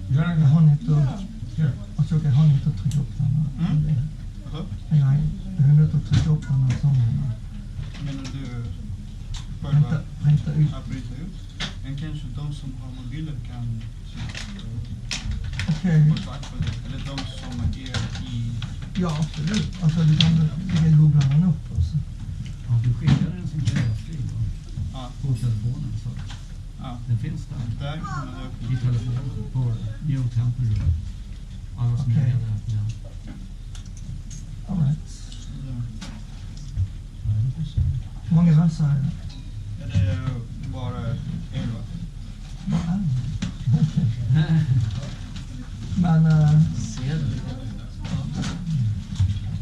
Jag har inte att jag har inte att trycka upp den. Jag behöver inte att trycka upp den här sången. Menar du Hämta ut. bryta ut? Men kanske de som har mobiler kan Okej. kontakta dig. Eller de som är i... Ja, absolut. Alltså du kan googla den upp alltså. Ja, du skickar en sån gräsfil på telefonen så. Ja. Den finns där. Där kan man öppna. I telefonen på Tempel. Alla som är Okej. där. All right. Hur många versar är det? Det är bara 11. Bara en? Okej. Men Ser du?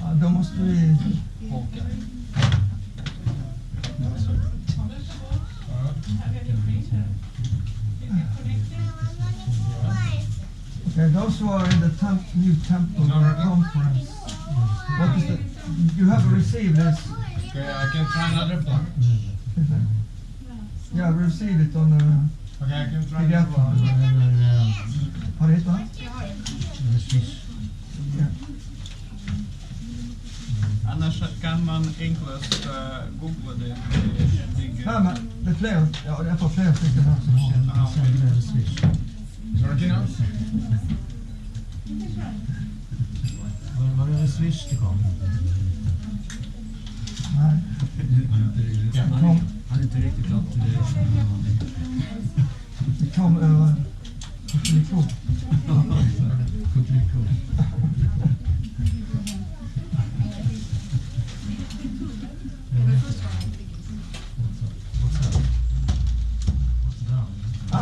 ja, då måste vi... Håka. Okay, those who are in the new temple conference, what is the... You have received this? Okay, I can try another plug. Yeah, we received it on the Okay, I can try PDF. another one. Har du hittat? Ja. Annars kan man enklast googla det. Nej, men det är fler, ja, det är för fler stycken här som har. Sorry, now? Var är det Swish det kom? Nej. Han är inte riktigt upp till det. Det kom över Kutuliko. Kutuliko.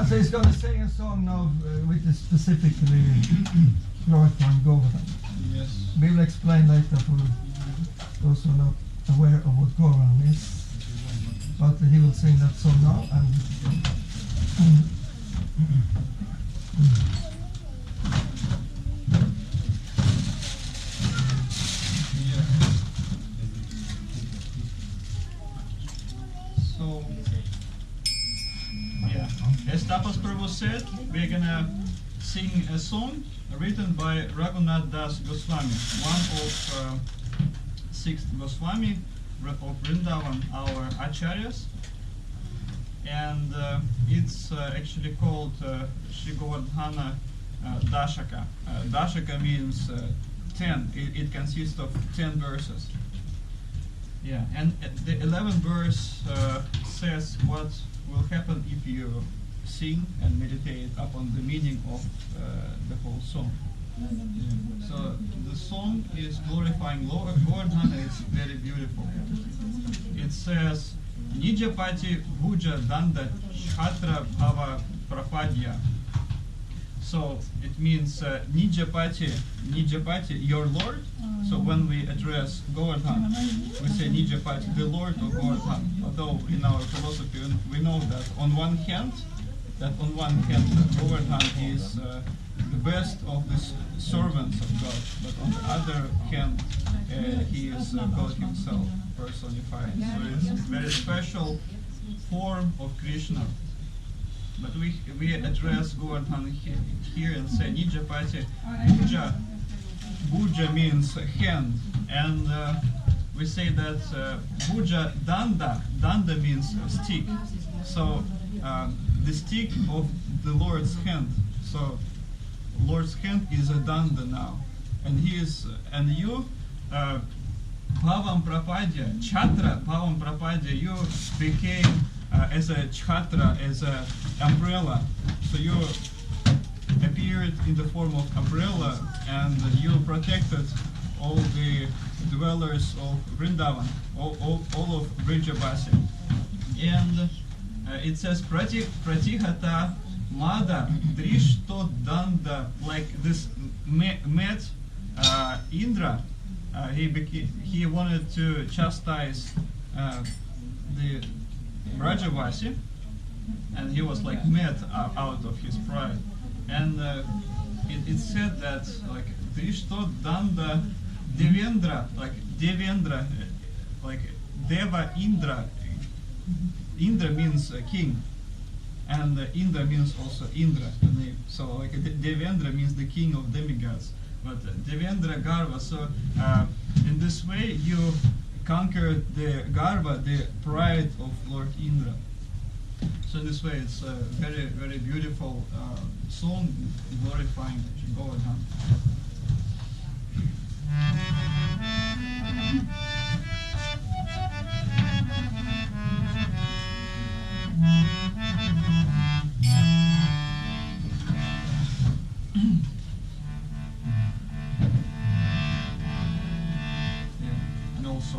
So he's going to sing a song now which is specifically glorifying Govardhan. Yes. We will explain later for those who are not aware of what Govardhan is. But he will sing that song now. So, yeah. As tapas Prabhu said, we're gonna sing a song written by Raghunath Das Goswami, one of 6 Goswami of Vrindavan, our acharyas. And it's actually called Shri Govardhana Dashaka. Dashaka means 10. It consists of 10 verses. Yeah, and the 11th verse says what will happen if you sing and meditate upon the meaning of the whole song. So the song is glorifying Govardhan, and it's very beautiful. It says, Nijapati Bhuja Danda Chhatra Bhava Prapadya. So it means Nijapati, your Lord. So when we address Govardhan, we say Nijapati, the Lord of Govardhan. Although in our philosophy we know that on one hand, Govardhan is the best of the servants of God, but on the other hand, he is God himself personified. So it's a very special form of Krishna. But we address Govardhan here and say Nijapati Puja. Puja means hand, and we say that Puja Danda means stick. So the stick of the Lord's hand. So Lord's hand is a danda now, and he is, and you, Bhavam Prapadya, Chhatra Bhavam Prapadya, you became as a chhatra, as an umbrella. So you appeared in the form of umbrella, and you protected all the dwellers of Vrindavan, all of Vrijabhasi. And it says Pratihata Mada Drishto Danda, like this met Indra. He wanted to chastise the Vrajavasi, and he was like mad out of his pride. And it said that like Drishto Danda Devendra, like Deva Indra. Indra means king, and Indra means also Indra, the name. So like Devendra means the king of demigods, but Devendra Garva. So in this way you conquer the Garva, the pride of Lord Indra. So in this way it's a very, very beautiful song glorifying Govardhan. And also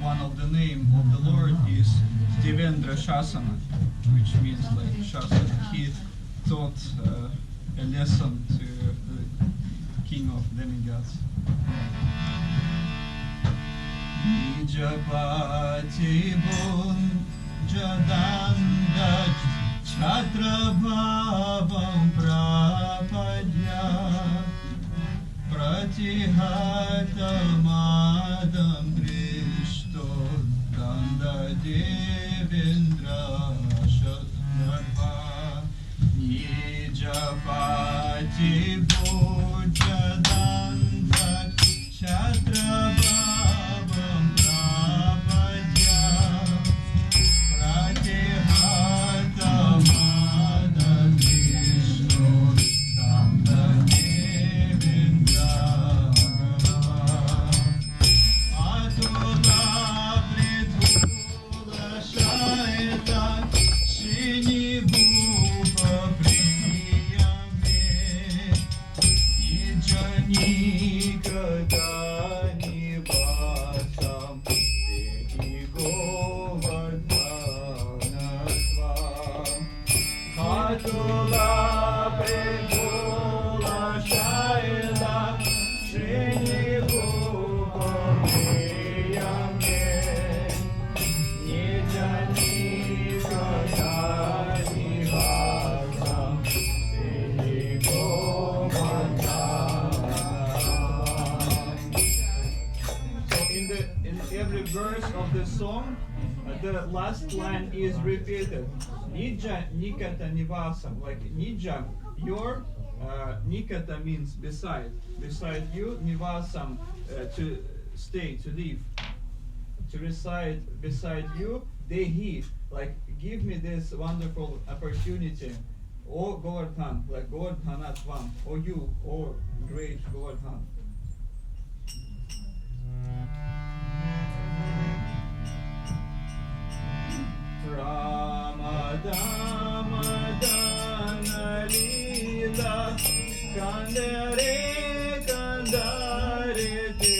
one of the name of the Lord is Devendra Shasana, which means like Shasana. He taught a lesson to the king of demigods. Nijapati bun jadanda chatra bhavam prapadya pratihata madam drishto danda devendra shadharva Nijapati bun jadanda chatra bhavam prapadya pratihata madam drishto danda devendra Atula pritula shaita shini bhupa priyame Nijani kadani vasam dehi govardhanatvam Atula pritula shaita shini bhupa priyame Nijani kadani vasam dehi govardhanatvam. So in every verse of the song, the last line is repeated. Nija nikata nivasam, like Nija, your, nikata means beside you, nivasam, to stay, to live, to reside beside you, dehi, like give me this wonderful opportunity, O Govardhan, like Govardhanatvam, O you, O great Govardhan. Ramadana Lila Kandare Kandare Te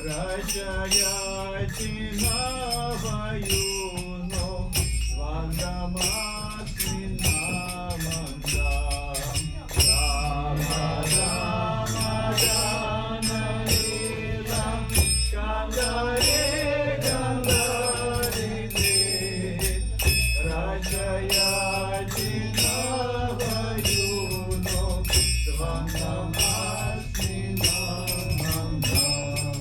Rajaya Chinavayuno Vandamasminamandam Ramadana Lila Kandare Kandare Te Rajaya Chinavayuno Vandamasminamandam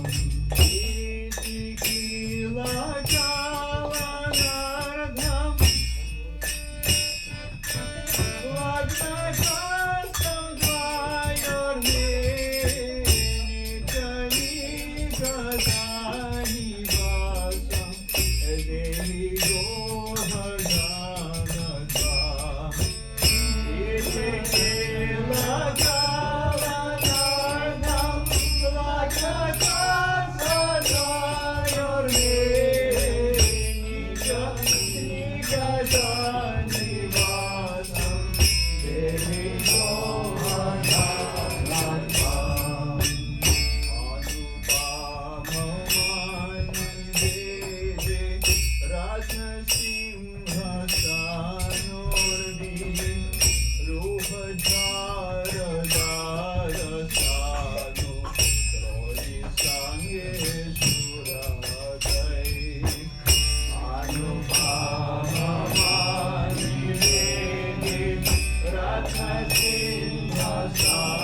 Itikila Kalanardham Lagnakastam Dvayorne Nitani Kadani Vasam Dehi Govardhanatvam Itikila Kalanardham Lagnakastam Dvayorne Nitani Kadani Vasam Dehi Govardhanatvam Anupamamani Dede Ratna Simhasanurdi Rupadhara Darasanu Troli Sangeshuragai Anupamamani Dede Ratna Simhasanurdi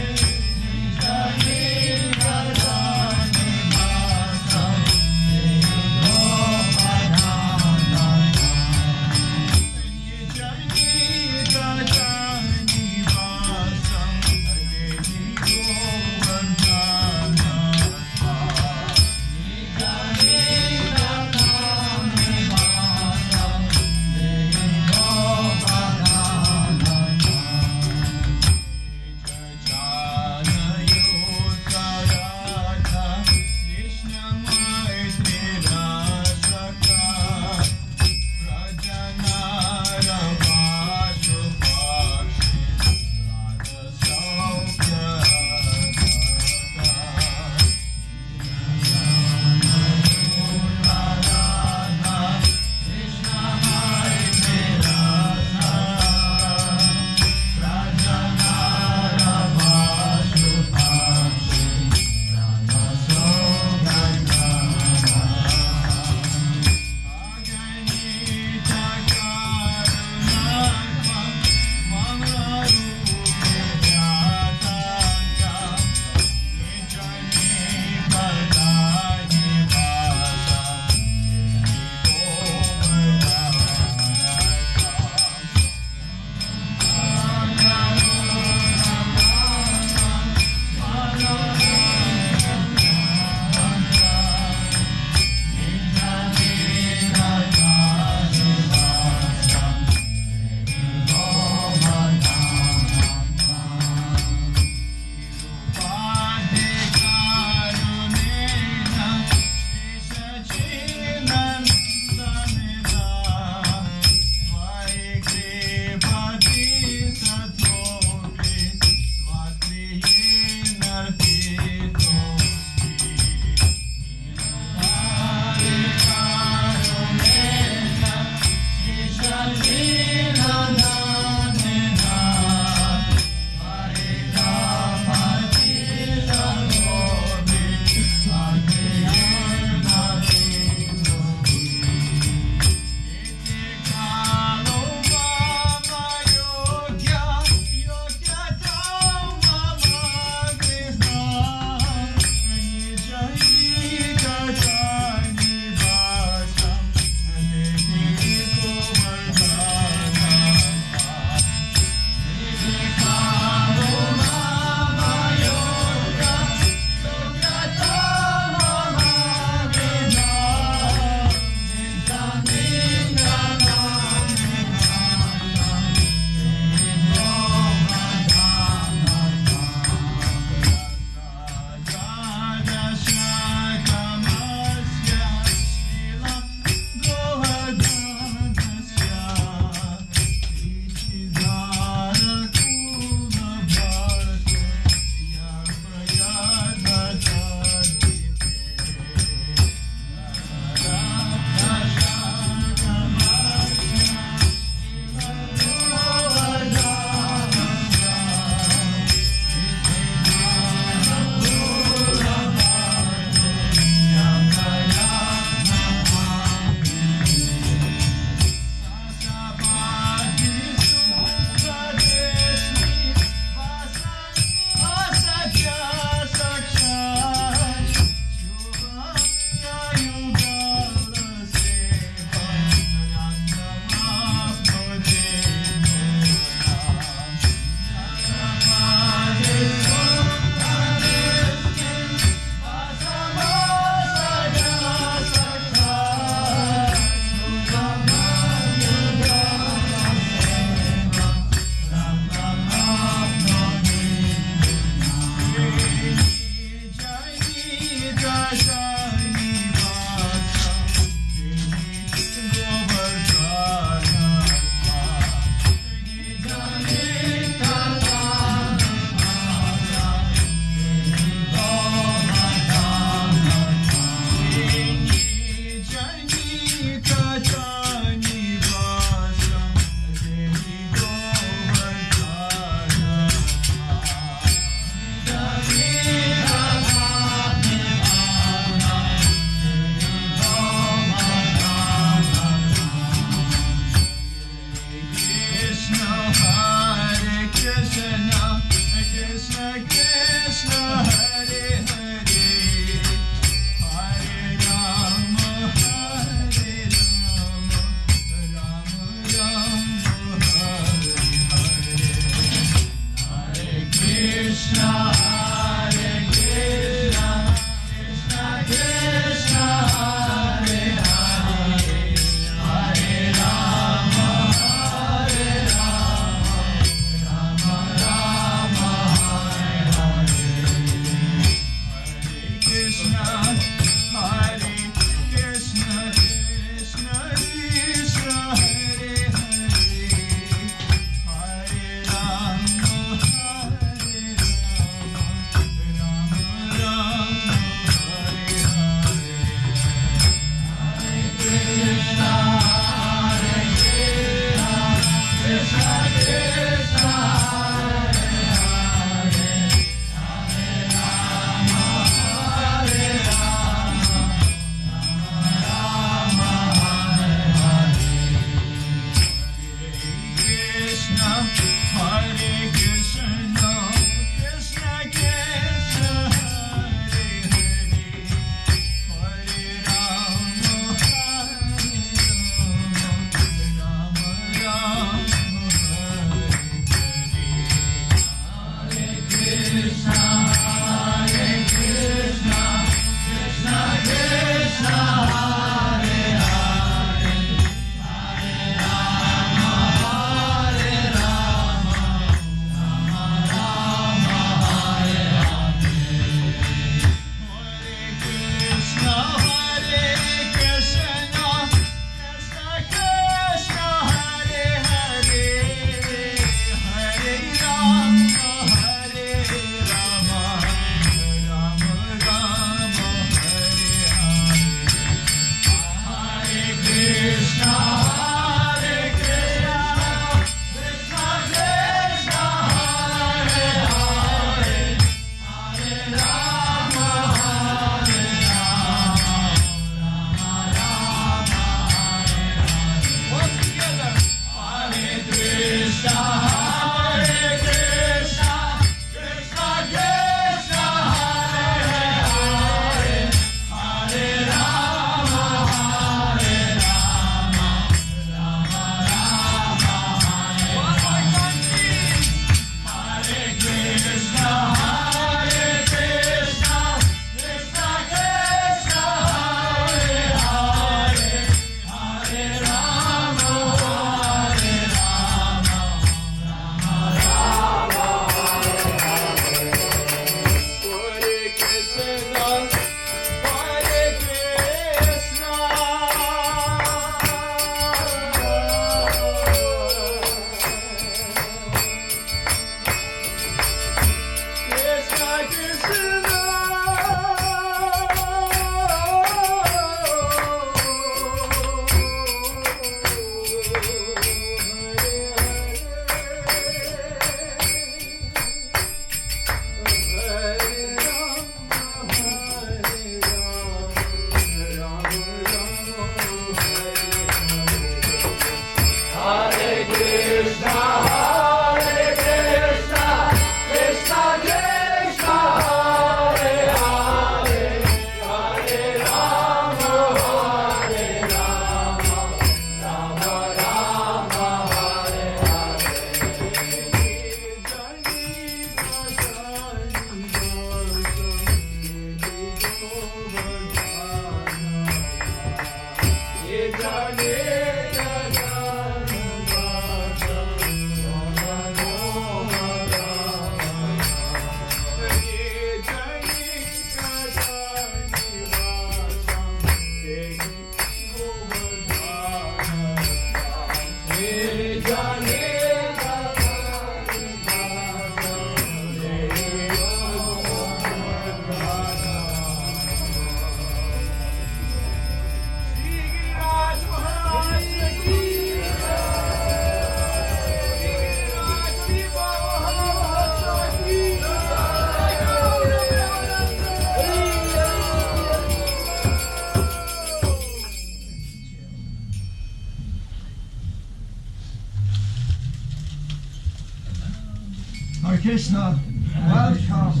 Krishna, welcome.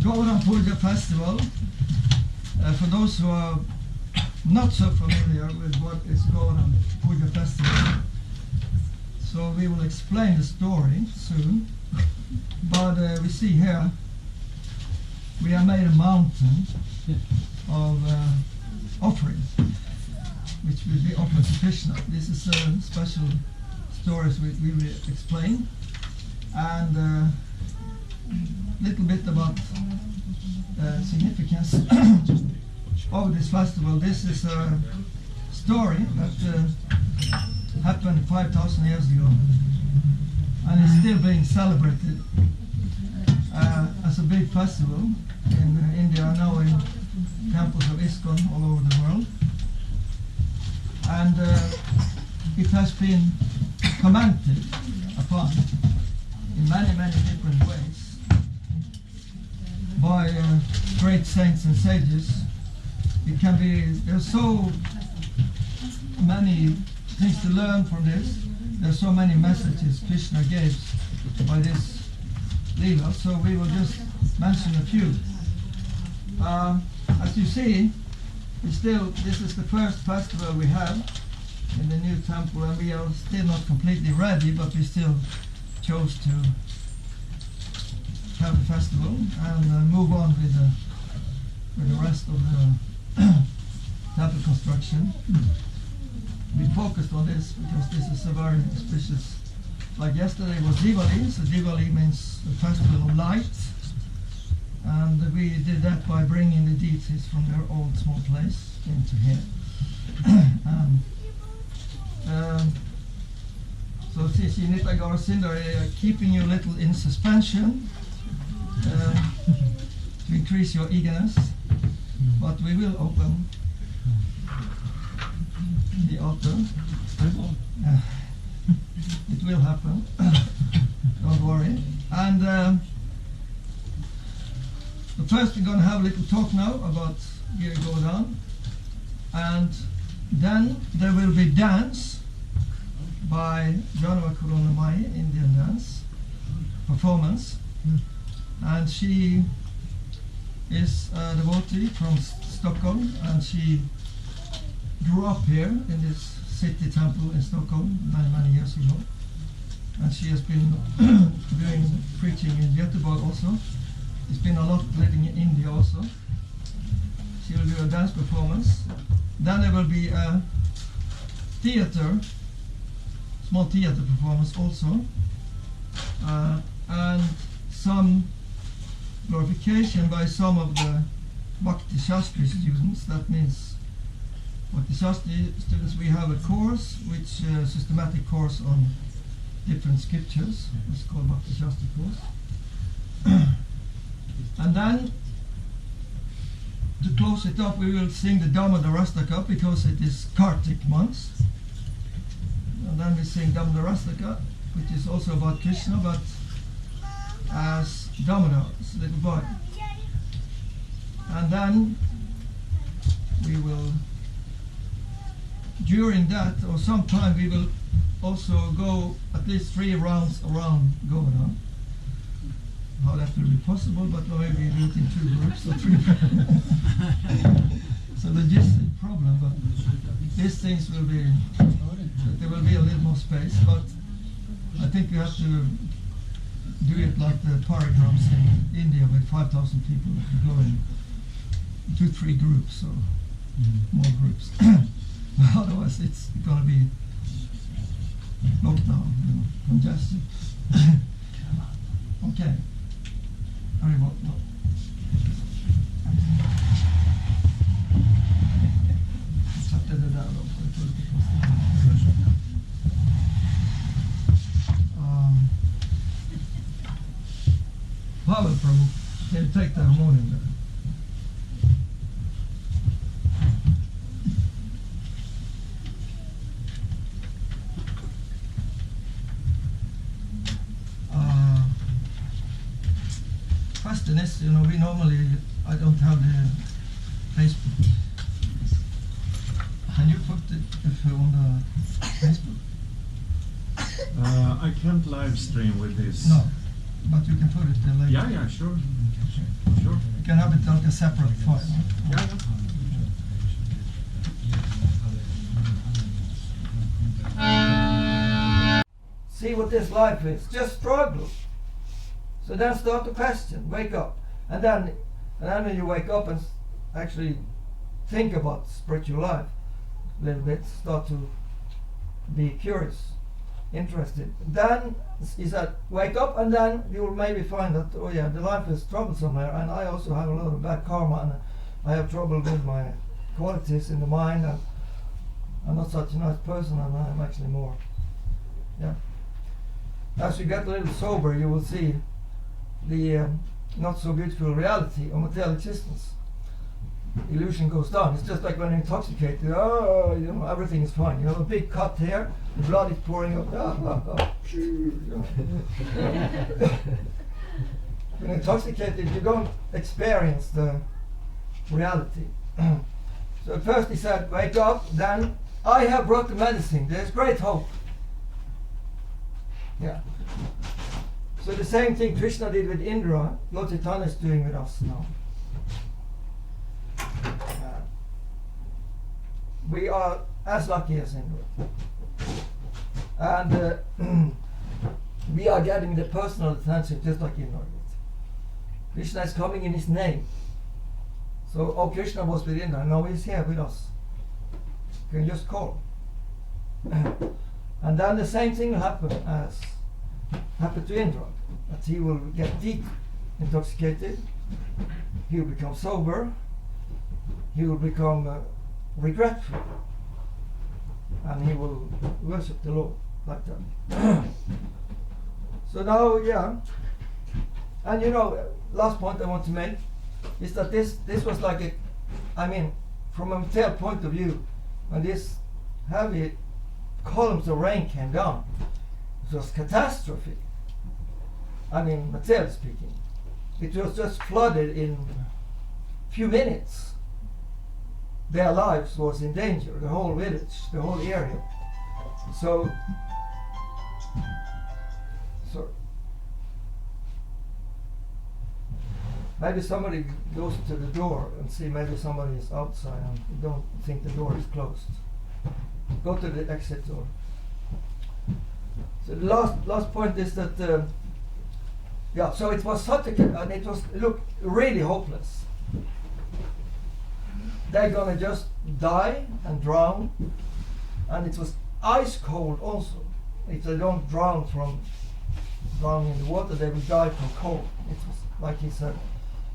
Govardhan Puja Festival. For those who are not so familiar with what is Govardhan Puja Festival, so we will explain the story soon. But we see here, we have made a mountain of offerings, which will be offered to Krishna. This is a special stories we will explain, and a little bit about significance of this festival. This is a story that happened 5,000 years ago, and is still being celebrated as a big festival in India, now in temples of ISKCON all over the world. And it has been commented upon in many, many different ways by great saints and sages. It can be, there's so many things to learn from this. There's so many messages Krishna gave by this Leela, so we will just mention a few. As you see, this is the first festival we have in the new temple, and we are still not completely ready, but we still chose to have the festival and move on with the rest of the temple construction. We focused on this because this is a very auspicious, like yesterday was Diwali, so Diwali means the festival of light, and we did that by bringing the deities from their old small place into here. So Sisi Nitagar Sindar keeping you a little in suspension to increase your eagerness, but we will open the altar. It will happen. Don't worry. And first we're going to have a little talk now about Giri Govardhan, and then there will be dance by Janava Kurunamai, Indian dance performance, and she is a devotee from Stockholm, and she grew up here in this city temple in Stockholm many years ago, and she has been doing preaching in Göteborg also. She's been a lot living in India also. She will do a dance performance. Then there will be a theater, small theater performance also, and some glorification by some of the Bhakti Shastri students. That means Bhakti Shastri students, we have a course, which systematic course on different scriptures. It's called Bhakti Shastri course. And then, to close it up, we will sing the Damodarastaka because it is Kartik months. And then we sing Damodarastaka, which is also about Krishna, but as Damodar, a little boy. And then we will, during that, or sometime, we will also go at least 3 rounds around Govardhan. How that will be possible, but maybe do it in 2 groups or 3. It's a logistic problem, but these things will be, there will be a little more space, but I think we have to do it like the paragrams in India with 5,000 people. We go in 2-3 groups or more groups. Otherwise it's going to be lockdown, congested. Okay. Very well. Satte det där då, så det får lite konstigt. Pavel Prabhu, can you take the harmonium there? Question is, we normally, I don't have the Facebook. Can you put it on the Facebook? I can't live stream with this. No, but you can put it there later. Yeah, yeah, sure. Sure. You can have it like a separate file. Yeah, See what this life is. Just struggle. So then start to question. Wake up, and then when you wake up and actually think about spiritual life a little bit, start to be curious, interested. Then he said, wake up, and then you will maybe find that, oh yeah, the life is troublesome here, and I also have a lot of bad karma, and I have trouble with my qualities in the mind, and I'm not such a nice person, and I'm actually more. Yeah. As you get a little sober, you will see the not so beautiful reality of material existence. Illusion goes down. It's just like when you're intoxicated. Oh, you know, everything is fine. You have a big cut here, the blood is pouring out. When you're intoxicated, you don't experience the reality. So at first he said, wake up, then I have brought the medicine. There's great hope. Yeah. So the same thing Krishna did with Indra, Lord Chaitanya is doing with us now. We are as lucky as Indra. And we are getting the personal attention just like Indra did. Krishna is coming in his name. So, oh, Krishna was with Indra, now he's here with us. You can just call. And then the same thing will happen as happened to Indra. That he will get deep intoxicated, he will become sober, he will become regretful, and he will worship the Lord like that. So now, yeah, and you know, last point I want to make is that this was like a, I mean, from a material point of view, when this heavy columns of rain came down, it was catastrophe. I mean, materially speaking, it was just flooded in few minutes. Their lives was in danger, the whole village, the whole area. So maybe somebody goes to the door and see maybe somebody is outside and you don't think the door is closed. Go to the exit door. So the last point is that yeah, so it was such a, and it was, look, really hopeless. They're gonna just die and drown, and it was ice cold also. If they don't drown from drowning in the water, they will die from cold. It was, like he said,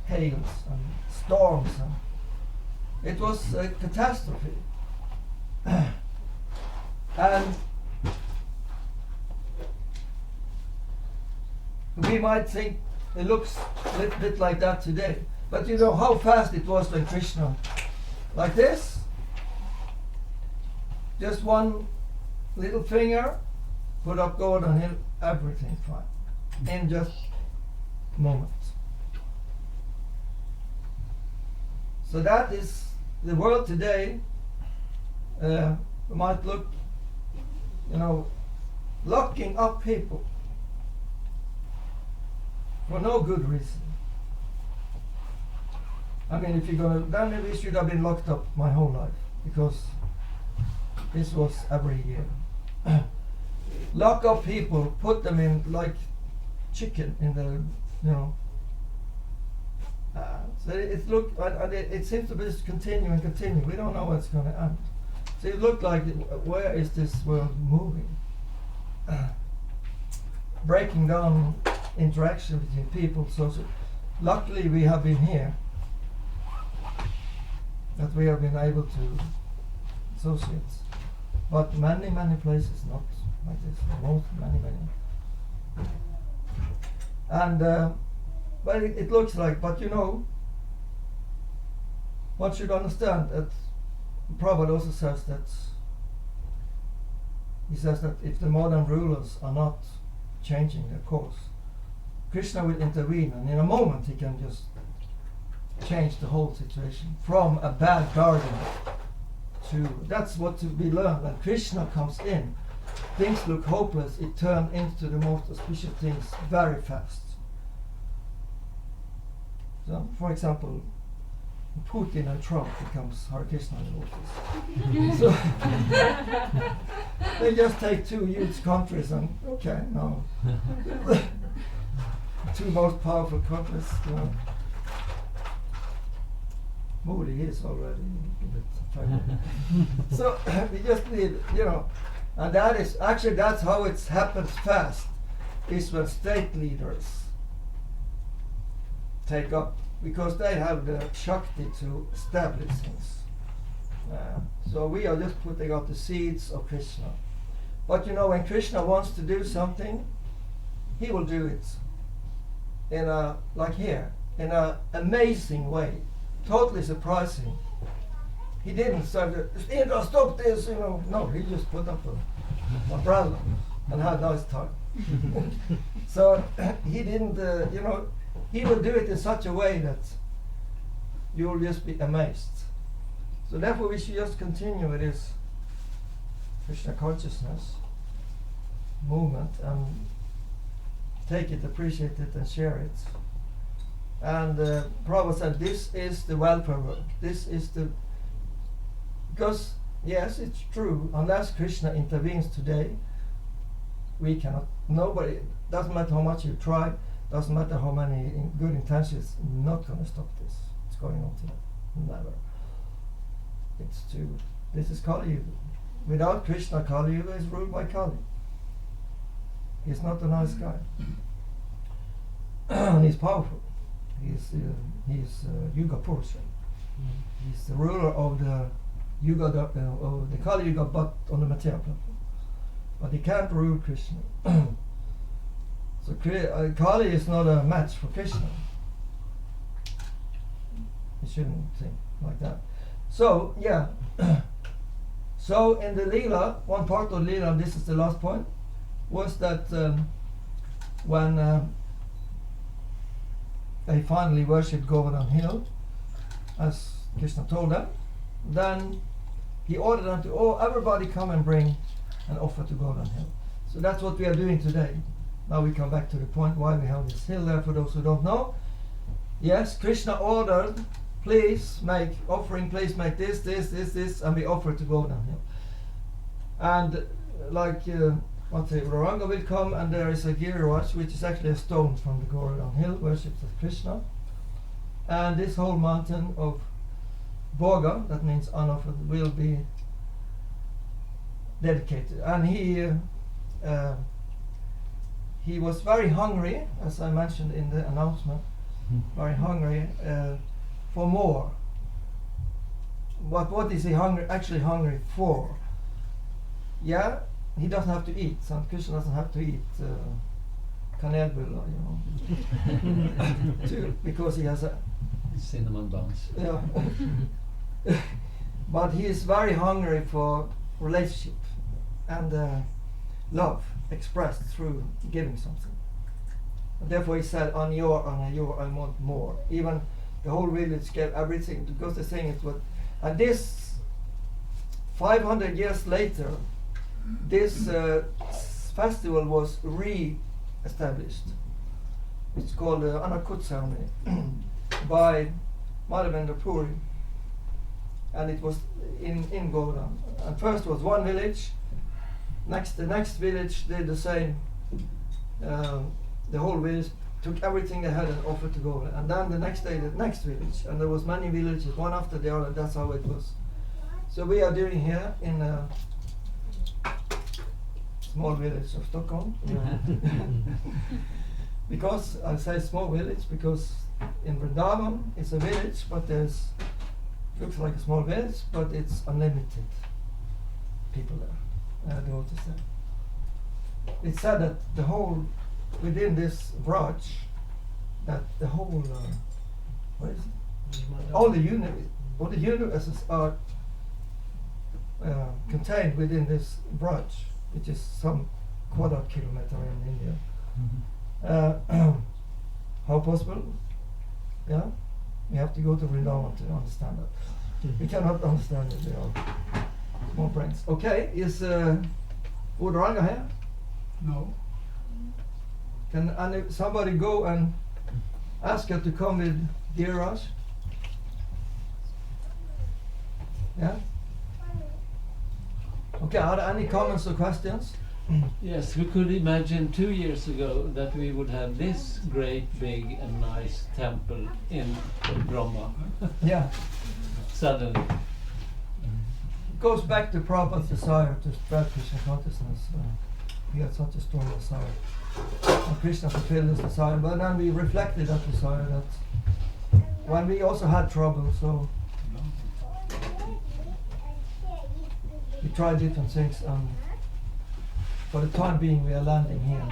hails and storms, and it was a catastrophe. And we might think it looks a little bit like that today, but you know how fast it was when Krishna, like this, just one little finger, put up Govardhan Hill, everything fine, in just moments. So that is the world today. Might look, you know, locking up people for no good reason. I mean, if you're gonna, then we should have been locked up my whole life, because this was every year. Lock up people, put them in like chicken in the, you know. So it looked, and it seems to be just continue and continue. We don't know what's going to end. So it looked like, where is this world moving? Breaking down interaction between people. So luckily we have been here, that we have been able to associate. But many places not like this. Most many. And well, it looks like, but you know, one should understand that Prabhupada also says that, he says that if the modern rulers are not changing their course, Krishna will intervene, and in a moment he can just change the whole situation from a bad guardian to, that's what to be learned. When Krishna comes in, things look hopeless, it turns into the most auspicious things very fast. So, for example, Putin and Trump becomes Hare Krishna devotees. So they just take two huge countries and no. Two most powerful countries. Modi is already a bit famous. So we just need, and that is actually that's how it happens fast. Is when state leaders take up, because they have the Shakti to establish things. So we are just putting out the seeds of Krishna. But when Krishna wants to do something, he will do it in a, like here, in an amazing way, totally surprising. He didn't say, Indra, stop this, No, he just put up an umbrella and had a nice time. So he didn't, he will do it in such a way that you will just be amazed. So therefore we should just continue with this Krishna consciousness movement and take it, appreciate it and share it. And Prabhupada said this is the welfare work. This is the, because yes, it's true, unless Krishna intervenes today, we cannot, nobody, doesn't matter how much you try, doesn't matter how many good intentions, not going to stop this. It's going on today. Never. It's too, this is Kali Yuga. Without Krishna, Kali Yuga is ruled by Kali. He's not a nice guy. And he's powerful. He's Yuga Purusha. He's the ruler of the Yuga, of the Kali Yuga, but on the material platform. But he can't rule Krishna. So Kali is not a match for Krishna. You shouldn't think like that. So yeah. So in the Leela, one part of Leela, and this is the last point, was that when they finally worshipped Govardhan Hill, as Krishna told them, then he ordered them to, everybody come and bring an offer to Govardhan Hill. So that's what we are doing today. Now we come back to the point why we have this hill there, for those who don't know. Yes, Krishna ordered, please make offering, please make this, and we offer to Govardhan Hill. And like, Ranga will come, and there is a Giriraj, which is actually a stone from the Govardhan Hill, worships of Krishna. And this whole mountain of Bhoga, that means unoffered, will be dedicated. And he was very hungry, as I mentioned in the announcement, very hungry for more. But what is he actually hungry for? Yeah, he doesn't have to eat. Saint Krishna doesn't have to eat kanelbulla, too, because he has a cinnamon buns. Yeah. But he is very hungry for relationship and love expressed through giving something. And therefore he said, on your, I want more. Even the whole village gave everything, because the thing is what, and this 500 years later, this festival was re-established. It's called the Anakut ceremony by Madhavendra Puri, and it was in Govardhan. And first was one village. The next village did the same. The whole village took everything they had and offered to Govardhan. And then the next day, the next village, and there was many villages, one after the other. That's how it was. So we are doing here in a small village of Stockholm. Because I say small village because in Vrindavan it's a village, but looks like a small village, but it's unlimited people there. Devotees there. It's said that the whole, within this Vraj, that the whole, what is it? All the universes are contained within this Vraj, which is some quadrat kilometer in India. How possible? Yeah, we have to go to Vrindavan to understand that. We cannot understand it with our small brains. Okay, is Would Ranga here? No. Can somebody go and ask her to come with Dheeraj? Yeah? Okay, are there any comments or questions? Yes, we could imagine 2 years ago that we would have this great, big and nice temple in Bromma. Yeah. Suddenly. It goes back to Prabhupada's desire to spread Krishna consciousness. He had such a strong desire. And Krishna fulfilled his desire, but then we reflected that desire that when we also had trouble, so we tried different things, and for the time being we are landing here.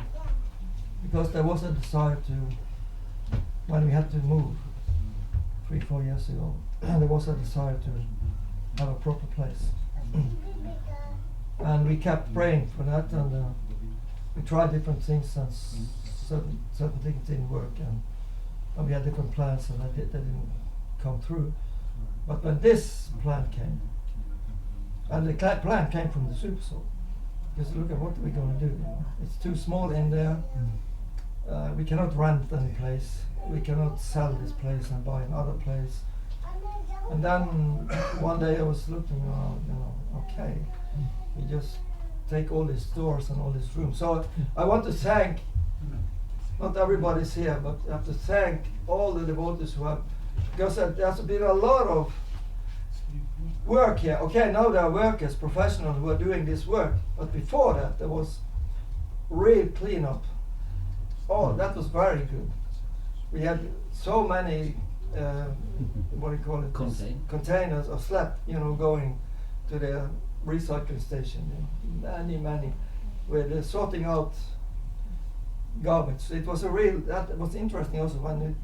Because there was a desire to, when we had to move 3-4 years ago, there was a desire to have a proper place. And we kept praying for that, and we tried different things, and certain things didn't work, and we had different plans, and they didn't come through. But when this plan came, and the plan came from the Super Soul, because look at what are we going to do? It's too small in there. We cannot rent any place. We cannot sell this place and buy another place. And then one day I was looking around, okay, we just take all these stores and all these rooms. So I want to thank, not everybody's here, but I have to thank all the devotees who have, because there's been a lot of work here. Okay, now there are workers, professionals who are doing this work, but before that there was real cleanup. Oh, that was very good. We had so many, what do you call it? Containers of slab, going to the recycling station. Many, where they're sorting out garbage. It was that was interesting also when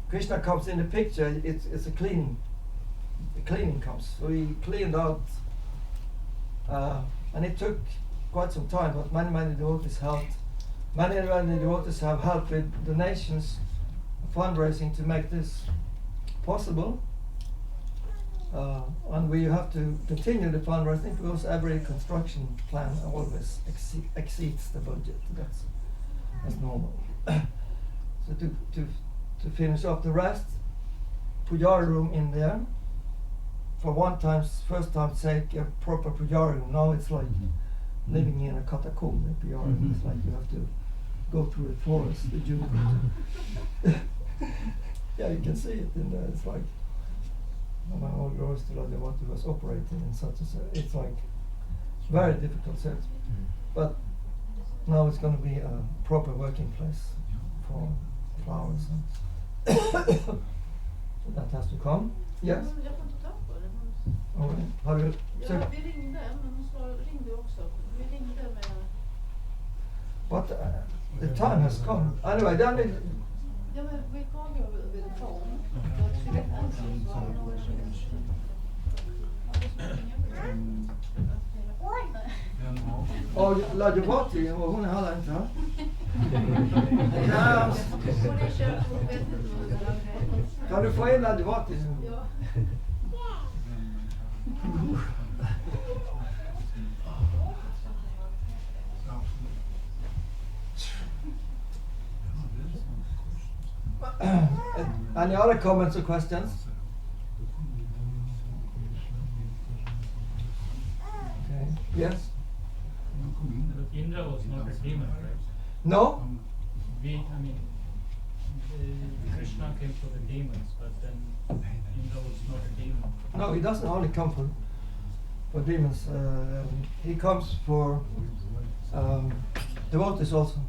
Krishna comes in the picture, it's a cleaning. The cleaning comes. So he cleaned out, and it took quite some time, but many devotees helped. Many devotees have helped with donations, fundraising to make this possible. And we have to continue the fundraising because every construction plan always exceeds the budget. That's normal. So to finish off the rest, pujari room in there. For first time's sake, a proper pujari room. Now it's like living in a catacomb. The pujari room. It's like you have to go through the forest, the jungle. Yeah, you can see it in there. It's like my old what he was operating in such it's like very difficult set. But now it's going to be a proper working place for flowers. So that has to come. Yes? Oh, har du Ja, vi ringde, men hon ringde också. Vi ringde med... But the time has come. Anyway, then it... Ja, men vi kom ju vid en phone. Oh, Lajavati, hon är här inte, va? Ja. Kan du få in Lajavati? Ja. Any other comments or questions? Okay. Yes? Indra was not a demon, right? No? Krishna came for the demons, but then Indra was not a demon. No, he doesn't only come for demons. He comes for devotees also.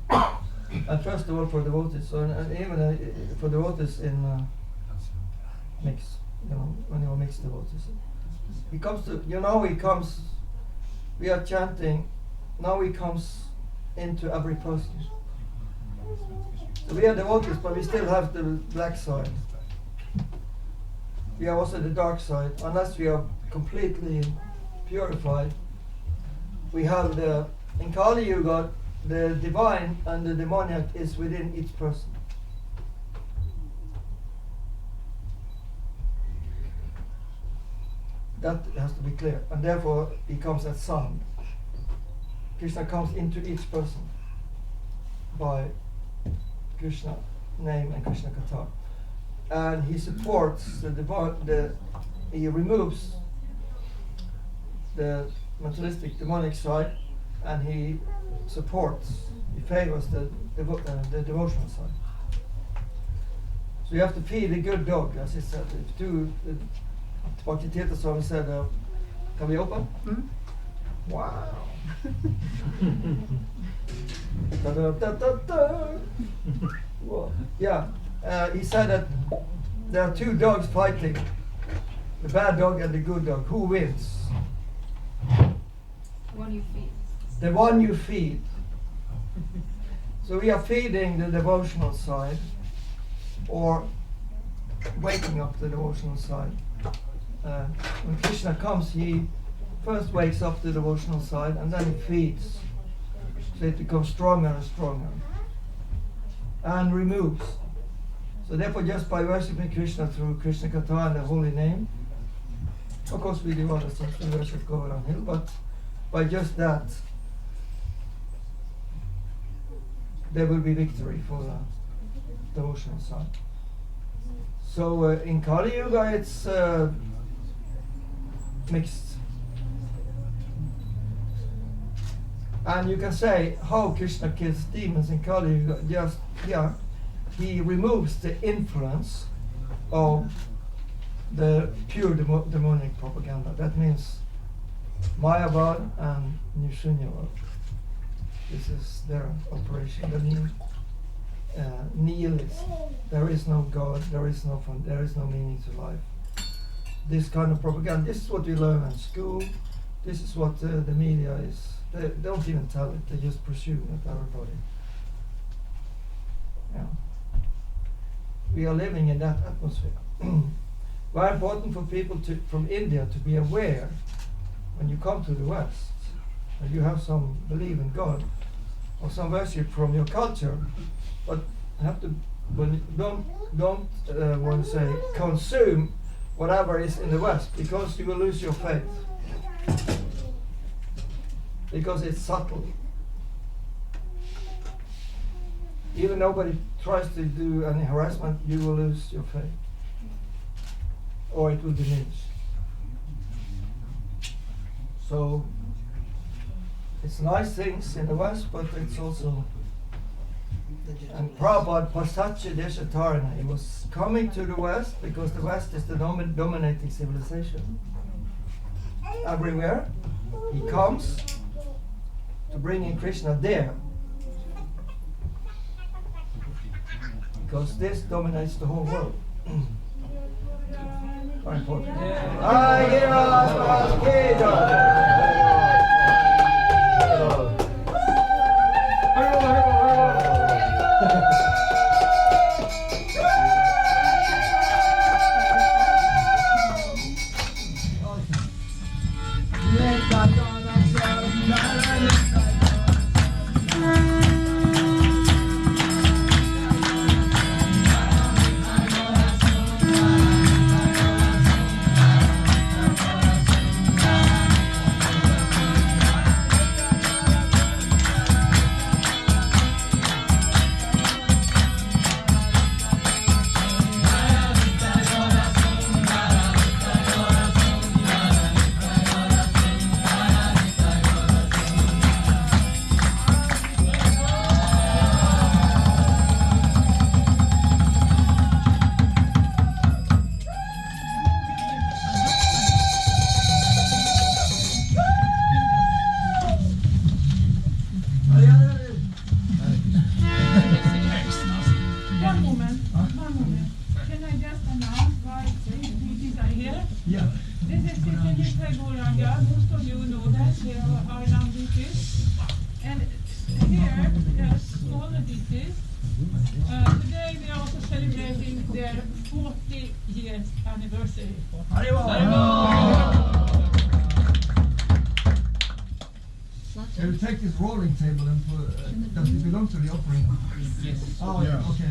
And first of all for devotees, and even for devotees in mix, when you mix devotees. He comes to, we are chanting, now he comes into every person. So we are devotees, but we still have the black side. We have also the dark side. Unless we are completely purified, we have in Kali Yuga, the divine and the demoniac is within each person. That has to be clear, and therefore he comes as sound. Krishna comes into each person by Krishna name and Krishna Katha. And he supports he removes the materialistic demonic side, and he favors the devotional side. So you have to feed a good dog, as he said. Bhakti Tirtha Swami said, can we open? Wow. Da, da, da, da, da. Well, yeah, he said that there are two dogs fighting, the bad dog and the good dog. Who wins? One you feed. The one you feed. So we are feeding the devotional side, or waking up the devotional side. When Krishna comes, he first wakes up the devotional side, and then he feeds, so it becomes stronger and stronger, and removes. So therefore, just by worshipping Krishna through Krishna Katha and the holy name, of course we do other things, we worship Govardhan Hill, but by just that, there will be victory for the devotional side. So in Kali Yuga, it's mixed. And you can say how Krishna kills demons in Kali Yuga. He removes the influence of the pure demonic propaganda. That means Mayavad and Nishunyavad. This is their operation. The nihilist. There is no God. There is no fun. There is no meaning to life. This kind of propaganda. This is what we learn in school. This is what the media is. They don't even tell it. They just presume that everybody. Yeah. We are living in that atmosphere. Very important for people from India to be aware when you come to the West and you have some belief in God or some worship from your culture, but have to don't want to say consume whatever is in the West, because you will lose your faith, because it's subtle. Even nobody tries to do any harassment, you will lose your faith, or it will diminish. So it's nice things in the West, but it's also. And Prabhupada Pasachi Deshatarana, he was coming to the West because the West is the dominating civilization. Everywhere he comes to bring in Krishna there, because this dominates the whole world. Very important. Today we are also celebrating their 40 years anniversary. Can you take this rolling table and put, does it belong to the offering? Yes. Oh, yeah. Okay.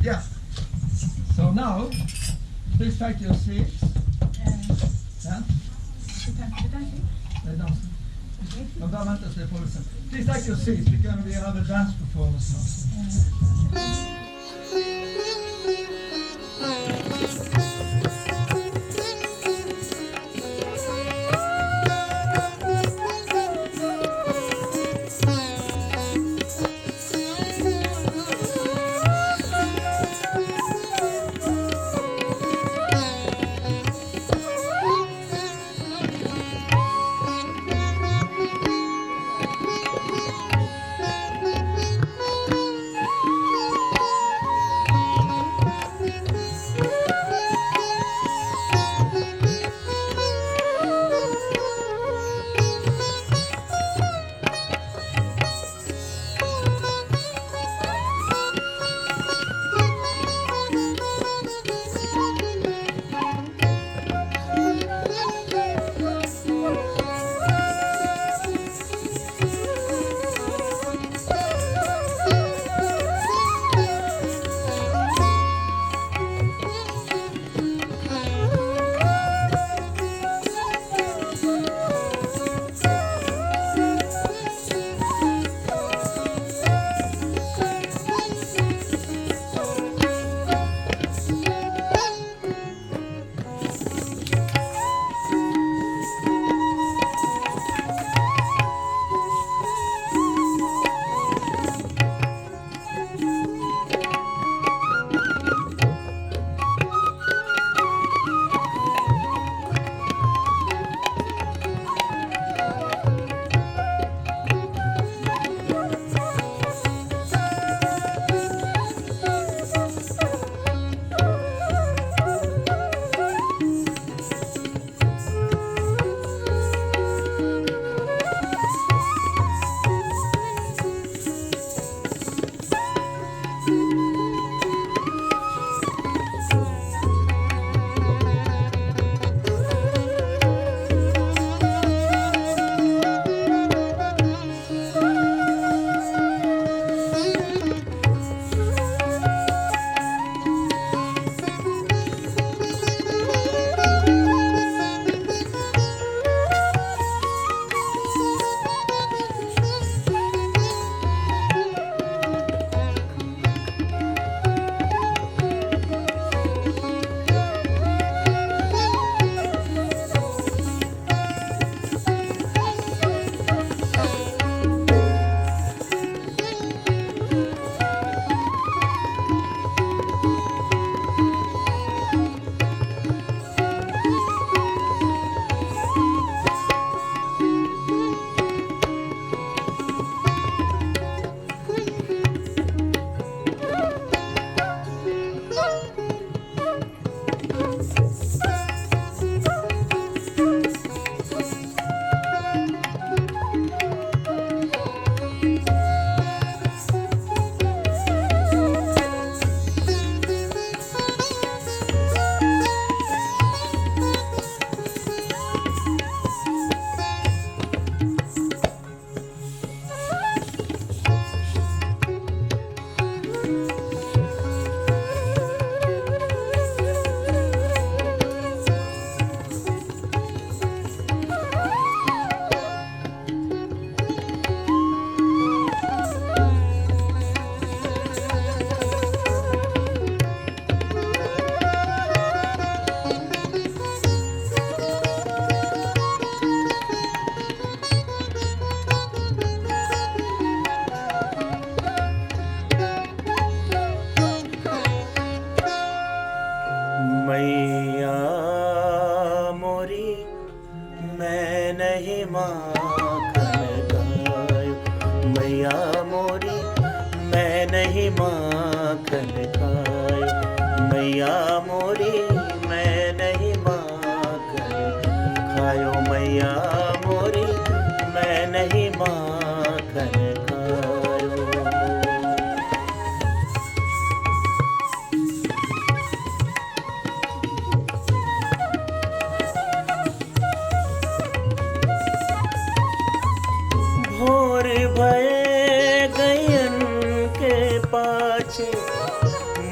Yeah. So now, please take your seats. Yeah. Det är dansen. De där väntar sig på polisen. Please take your seats. We're going to have a dance performance now.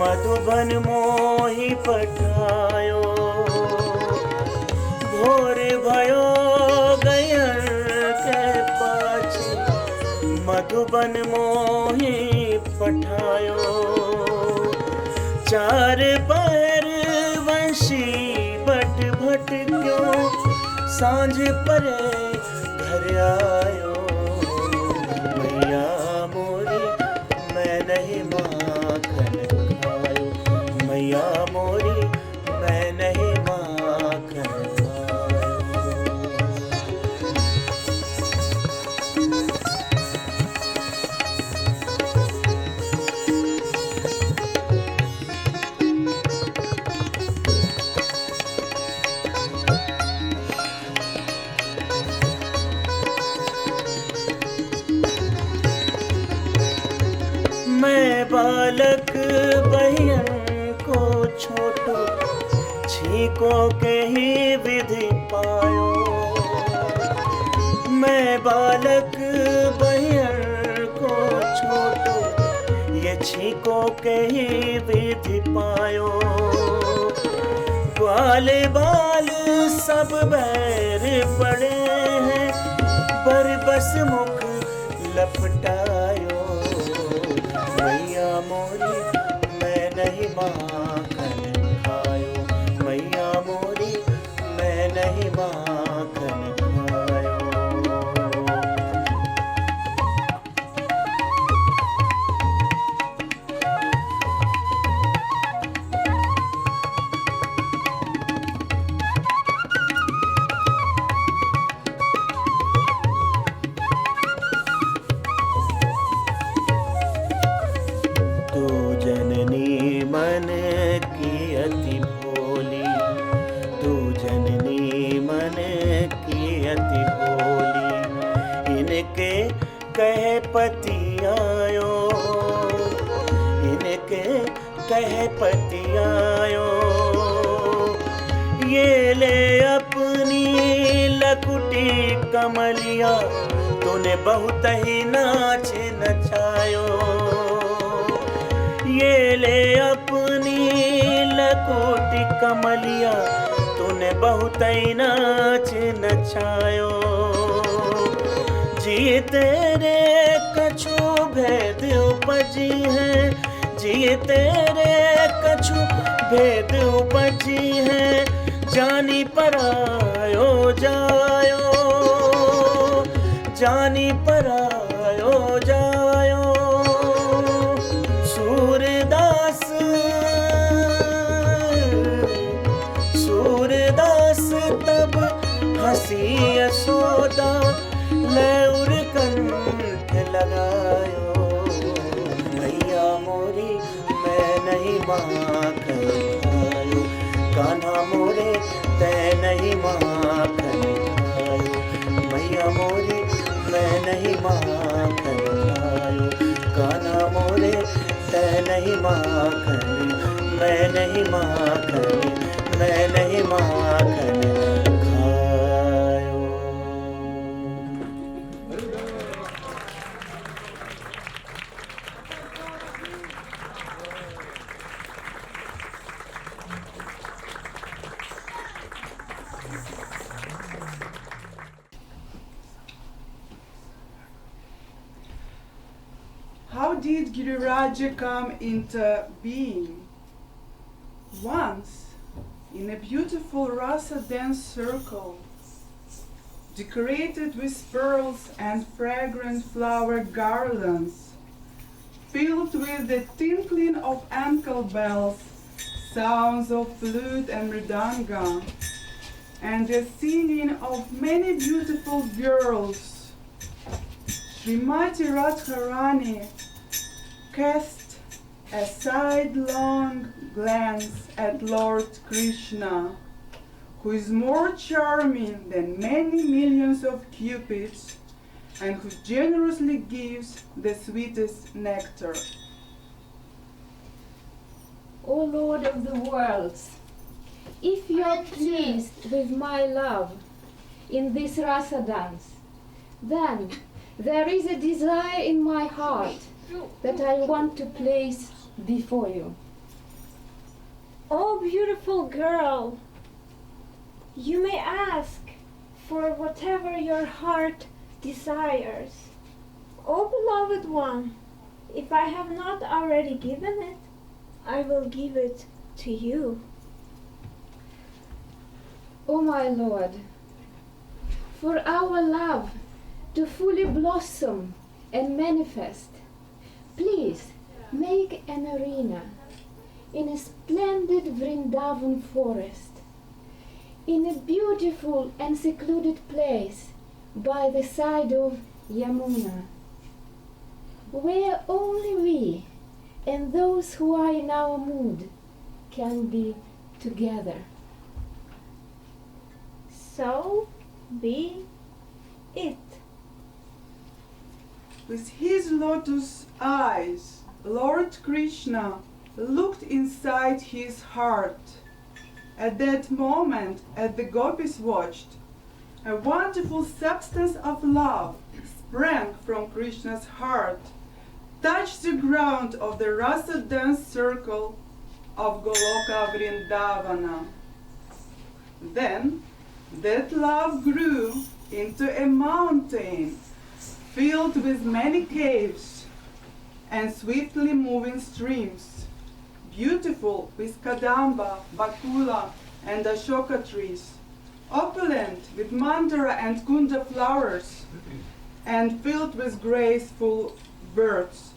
Madhuban मोहि पठायो भोर भयो gear के पाछे मधुबन मोहि पठायो चार पहर वंशी बट भट क्यों सांझ परे घर आयो मैया मोरी मैं नहीं माखन खायो मैया मोरी मैं नहीं माखन मैं बालक बहियन को छोटो छीको के ही विधि पायो मैं बालक बहियन को छोटो ये छीको के ही विधि पायो ग्वाल बाल सब बैर पड़े हैं पर बस मुख लपटायो मैया मोरी मैं नहीं माखन खायो मैया मोरी मैं नहीं माखन खायो तू जननी मन की अति भोली तू जननी मन की अति भोली इनके कहे पति आयो इनके कहे पति आयो ये ले अपनी लकुटी कमलिया तूने बहुत ही नाच नचायो ये ले अपनी लकोटी कमलिया तूने बहुत ही नाच नचायो जी तेरे कछु भेद उपजी है जी तेरे कछु भेद उपजी है जानी परायो जायो जानी परायो जायो सूरदास तब हंसी यशोदा लौर कंठ लगायो मैया मोरी मैं नहीं माखन खायो कान्हा मोरे तै नहीं माखन खायो मैया मोरी मैं नहीं माखन खायो कान्हा मोरे तै नहीं माखन मैं नहीं माखन मैं नहीं माखन खायो How did Giriraja come into being? Once, in a beautiful rasa dance circle, decorated with pearls and fragrant flower garlands, filled with the tinkling of ankle bells, sounds of flute and mridanga, and the singing of many beautiful girls, Srimati Radharani cast a sidelong glance at Lord Krishna, who is more charming than many millions of cupids and who generously gives the sweetest nectar. O Lord of the worlds, if you are pleased with my love in this rasa dance, then there is a desire in my heart that I want to place before you. Oh, beautiful girl, you may ask for whatever your heart desires. Oh, beloved one, if I have not already given it, I will give it to you. Oh, my Lord, for our love to fully blossom and manifest, please make an arena in a splendid Vrindavan forest, in a beautiful and secluded place by the side of Yamuna, where only we and those who are in our mood can be together. So be it. With his lotus eyes, Lord Krishna looked inside his heart. At that moment, as the gopis watched, a wonderful substance of love sprang from Krishna's heart, touched the ground of the rasa dance circle of Goloka Vrindavana. Then that love grew into a mountain filled with many caves and swiftly moving streams, beautiful with Kadamba, Bakula, and Ashoka trees, opulent with Mandara and Kunda flowers, and filled with graceful birds.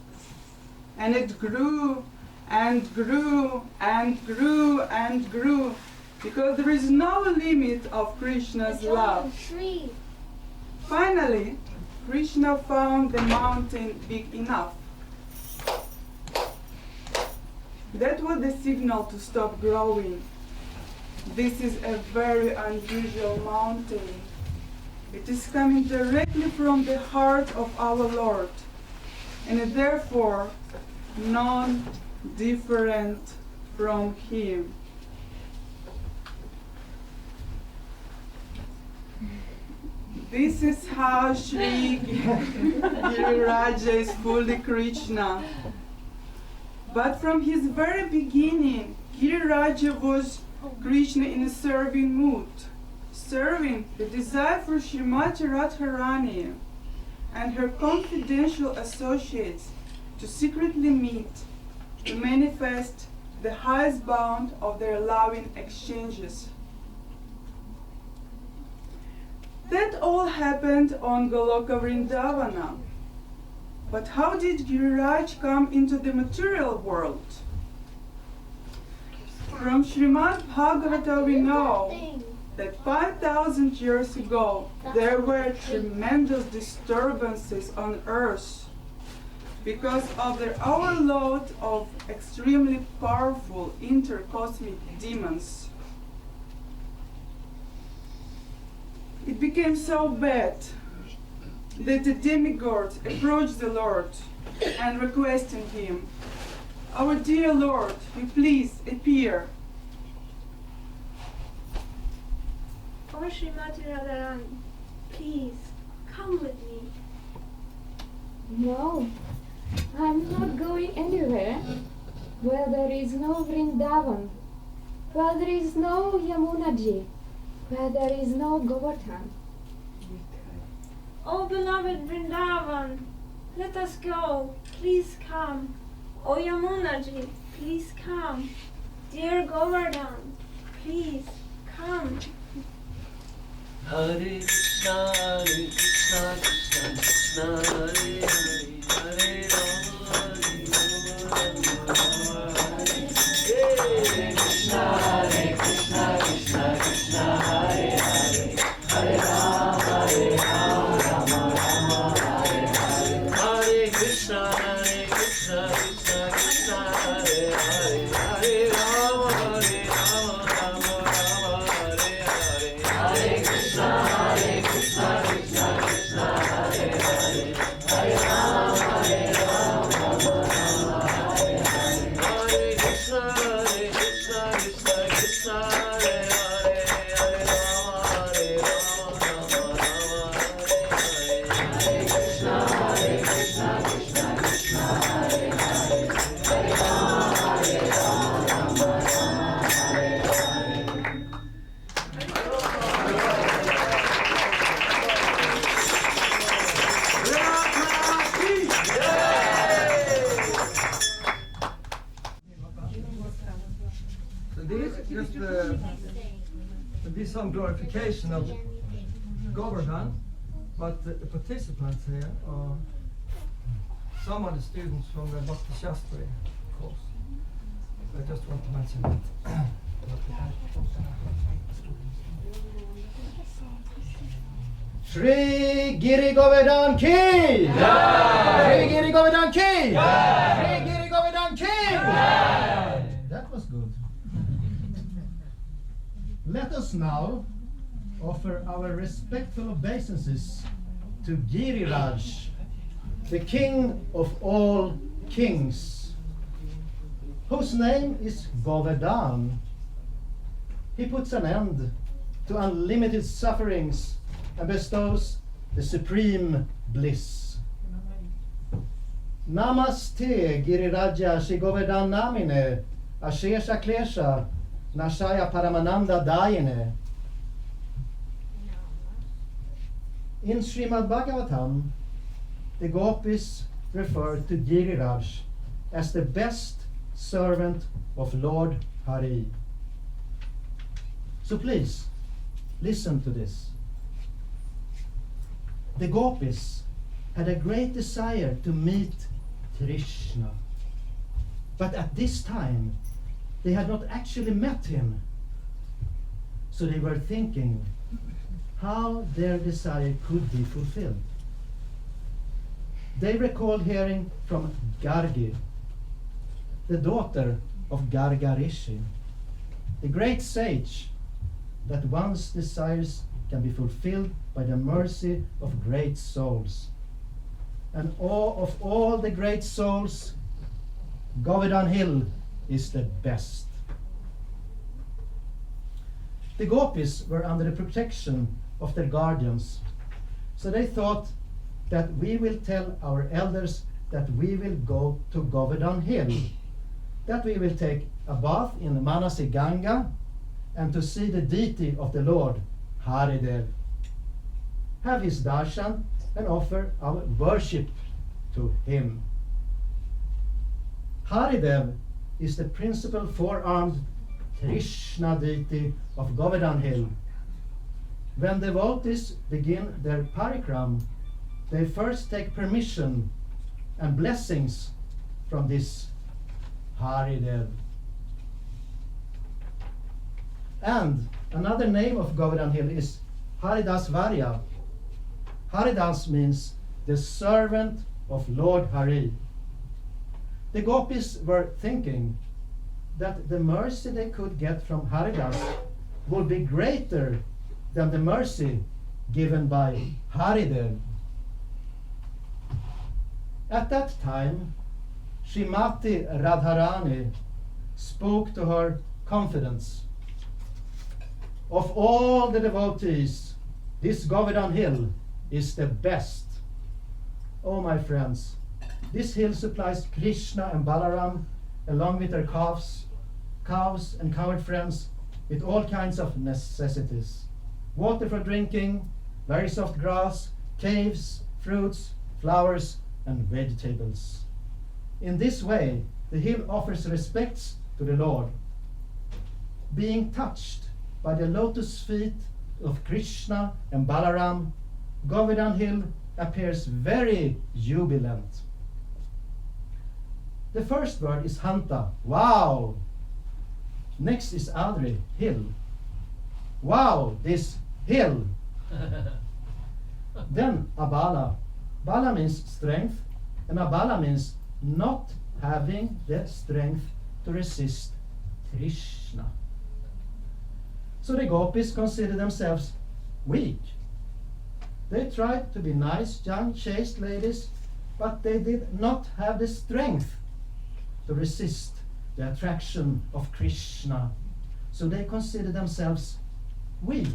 And it grew and grew and grew and grew, because there is no limit of Krishna's love. Finally, Krishna found the mountain big enough. That was the signal to stop growing. This is a very unusual mountain. It is coming directly from the heart of our Lord, and therefore non-different from Him. This is how Sri Giriraja is fully Krishna. But from his very beginning, Giriraja was Krishna in a serving mood, serving the desire for Srimati Radharani and her confidential associates to secretly meet, to manifest the highest bound of their loving exchanges. That all happened on Goloka Vrindavana. But how did Giriraj come into the material world? From Srimad Bhagavata we know that 5,000 years ago there were tremendous disturbances on earth because of the overload of extremely powerful intercosmic demons. It became so bad that the demigods approached the Lord and requested him, "Our dear Lord, you please appear." Oh, Srimati Radharani, please come with me. No, I'm not going anywhere where there is no Vrindavan, where there is no Yamunaji, where there is no Govardhan. Oh, beloved Vrindavan, let us go. Please come. Oh, Yamunaji, please come. Dear Govardhan, please come. Hare Krishna, Krishna Krishna, Hare Hare, Hare Rama, Hare Rama, Hare Krishna, Krishna Krishna, Hare Hare, Hare Rama, Rama Rama, Hare Hare, Hare Krishna, Krishna Krishna, Hare Hare, Hare Rama, Rama Rama, Hare Hare, Hare Krishna, Krishna Krishna, Hare Hare, Hare Rama, Hare So this just there'll be some glorification of Govardhan, but the participants here are some of the students from the Bhakti Shastri course. I just want to mention that. Shri Giri Govardhan Ki! Shri Giri Govardhan Ki! Shri Giri Govardhan Ki! That was good. Let us now offer our respectful obeisances to Giriraj, the king of all kings, whose name is Govardhan. He puts an end to unlimited sufferings and bestows the supreme bliss. Namaste Giriraja Shri Govardhan Namine Ashesha Klesha Nashaya Paramananda Dayine. In Srimad Bhagavatam, the gopis refer to Giriraj as the best servant of Lord Hari. So please, listen to this. The gopis had a great desire to meet Krishna. But at this time, they had not actually met him. So they were thinking how their desire could be fulfilled. They recalled hearing from Gargi, the daughter of Garga Rishi, the great sage, that one's desires can be fulfilled by the mercy of great souls. And of all the great souls, Govardhan Hill is the best. The gopis were under the protection of their guardians, so they thought that we will tell our elders that we will go to Govardhan Hill, that we will take a bath in Manasi Ganga, and to see the deity of the Lord, Haridev, have his darshan and offer our worship to him. Haridev is the principal four-armed Krishna deity of Govardhan Hill. When devotees begin their parikram, they first take permission and blessings from this Haridev. And another name of Govardhan Hill is Haridas Varya. Haridas means the servant of Lord Hari. The gopis were thinking that the mercy they could get from Haridas would be greater than the mercy given by Haridev. At that time, Srimati Radharani spoke to her confidence. Of all the devotees, this Govardhan Hill is the best. Oh, my friends, this hill supplies Krishna and Balaram, along with their cows and cowherd friends, with all kinds of necessities. Water for drinking, very soft grass, caves, fruits, flowers, and vegetables. In this way, the hill offers respects to the Lord. Being touched by the lotus feet of Krishna and Balaram, Govardhan Hill appears very jubilant. The first word is Hanta, wow. Next is Adri, hill. Wow, this hill. Then Abala. Bala means strength, and Abala means not having the strength to resist Krishna. So the gopis consider themselves weak. They tried to be nice, young, chaste ladies, but they did not have the strength to resist the attraction of Krishna. So they consider themselves weak.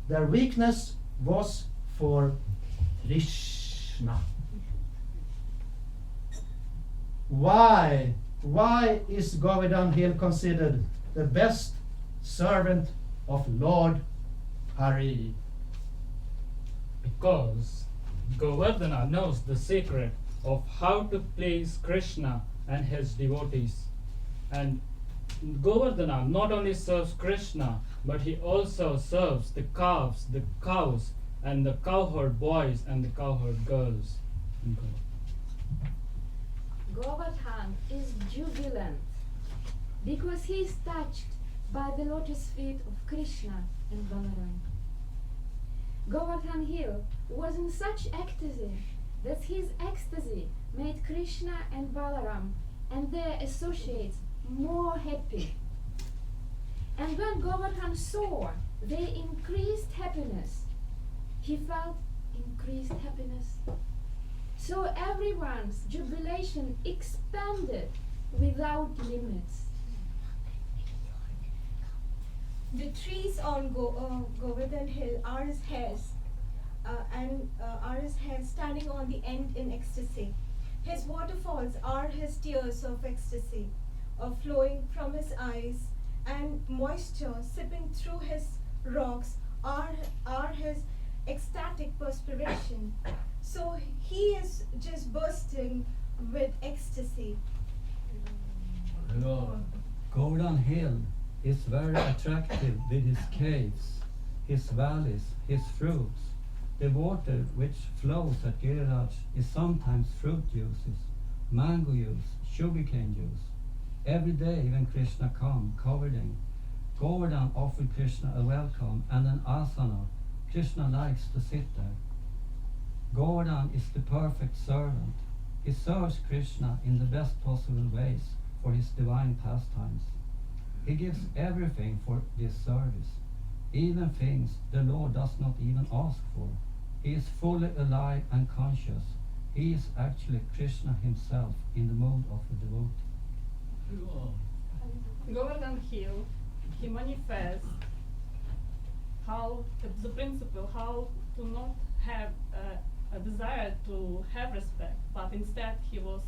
Their weakness was for Krishna. Why is Govardhan Hill considered the best servant of Lord Hari? Because Govardhana knows the secret of how to please Krishna and his devotees, and Govardhan not only serves Krishna, but he also serves the calves, the cows, and the cowherd boys and the cowherd girls. Govardhan is jubilant because he is touched by the lotus feet of Krishna and Balaram. Govardhan Hill was in such ecstasy that his ecstasy made Krishna and Balaram and their associates more happy. And when Govardhan saw their increased happiness, he felt increased happiness. So everyone's jubilation expanded without limits. The trees on Govardhan Hill are his hairs, standing on the end in ecstasy. His waterfalls are his tears of ecstasy, flowing from his eyes, and moisture sipping through his rocks are his ecstatic perspiration. So he is just bursting with ecstasy. Lord, Govardhan Hill is very attractive with his caves, his valleys, his fruits. The water which flows at Giriraj is sometimes fruit juices, mango juice, sugarcane juice. Every day when Krishna comes, Govardhan offered Krishna a welcome and an asana. Krishna likes to sit there. Govardhan is the perfect servant. He serves Krishna in the best possible ways for his divine pastimes. He gives everything for this service, even things the Lord does not even ask for. He is fully alive and conscious. He is actually Krishna himself in the mood of a devotee. Govardhan Hill, he manifests how the principle how to not have a desire to have respect, but instead he was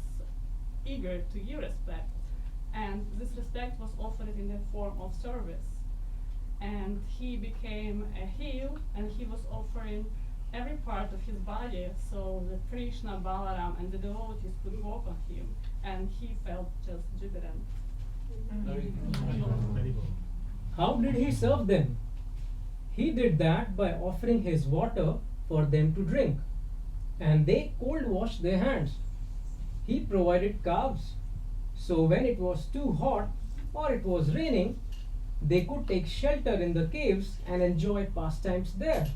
eager to give respect, and this respect was offered in the form of service. And he became a heel, and he was offering every part of his body so that Krishna, Balaram, and the devotees could walk on him, and he felt just jubilant. How did he serve them? He did that by offering his water for them to drink, and they cold washed their hands. He provided calves, so when it was too hot or it was raining, they could take shelter in the caves and enjoy pastimes there.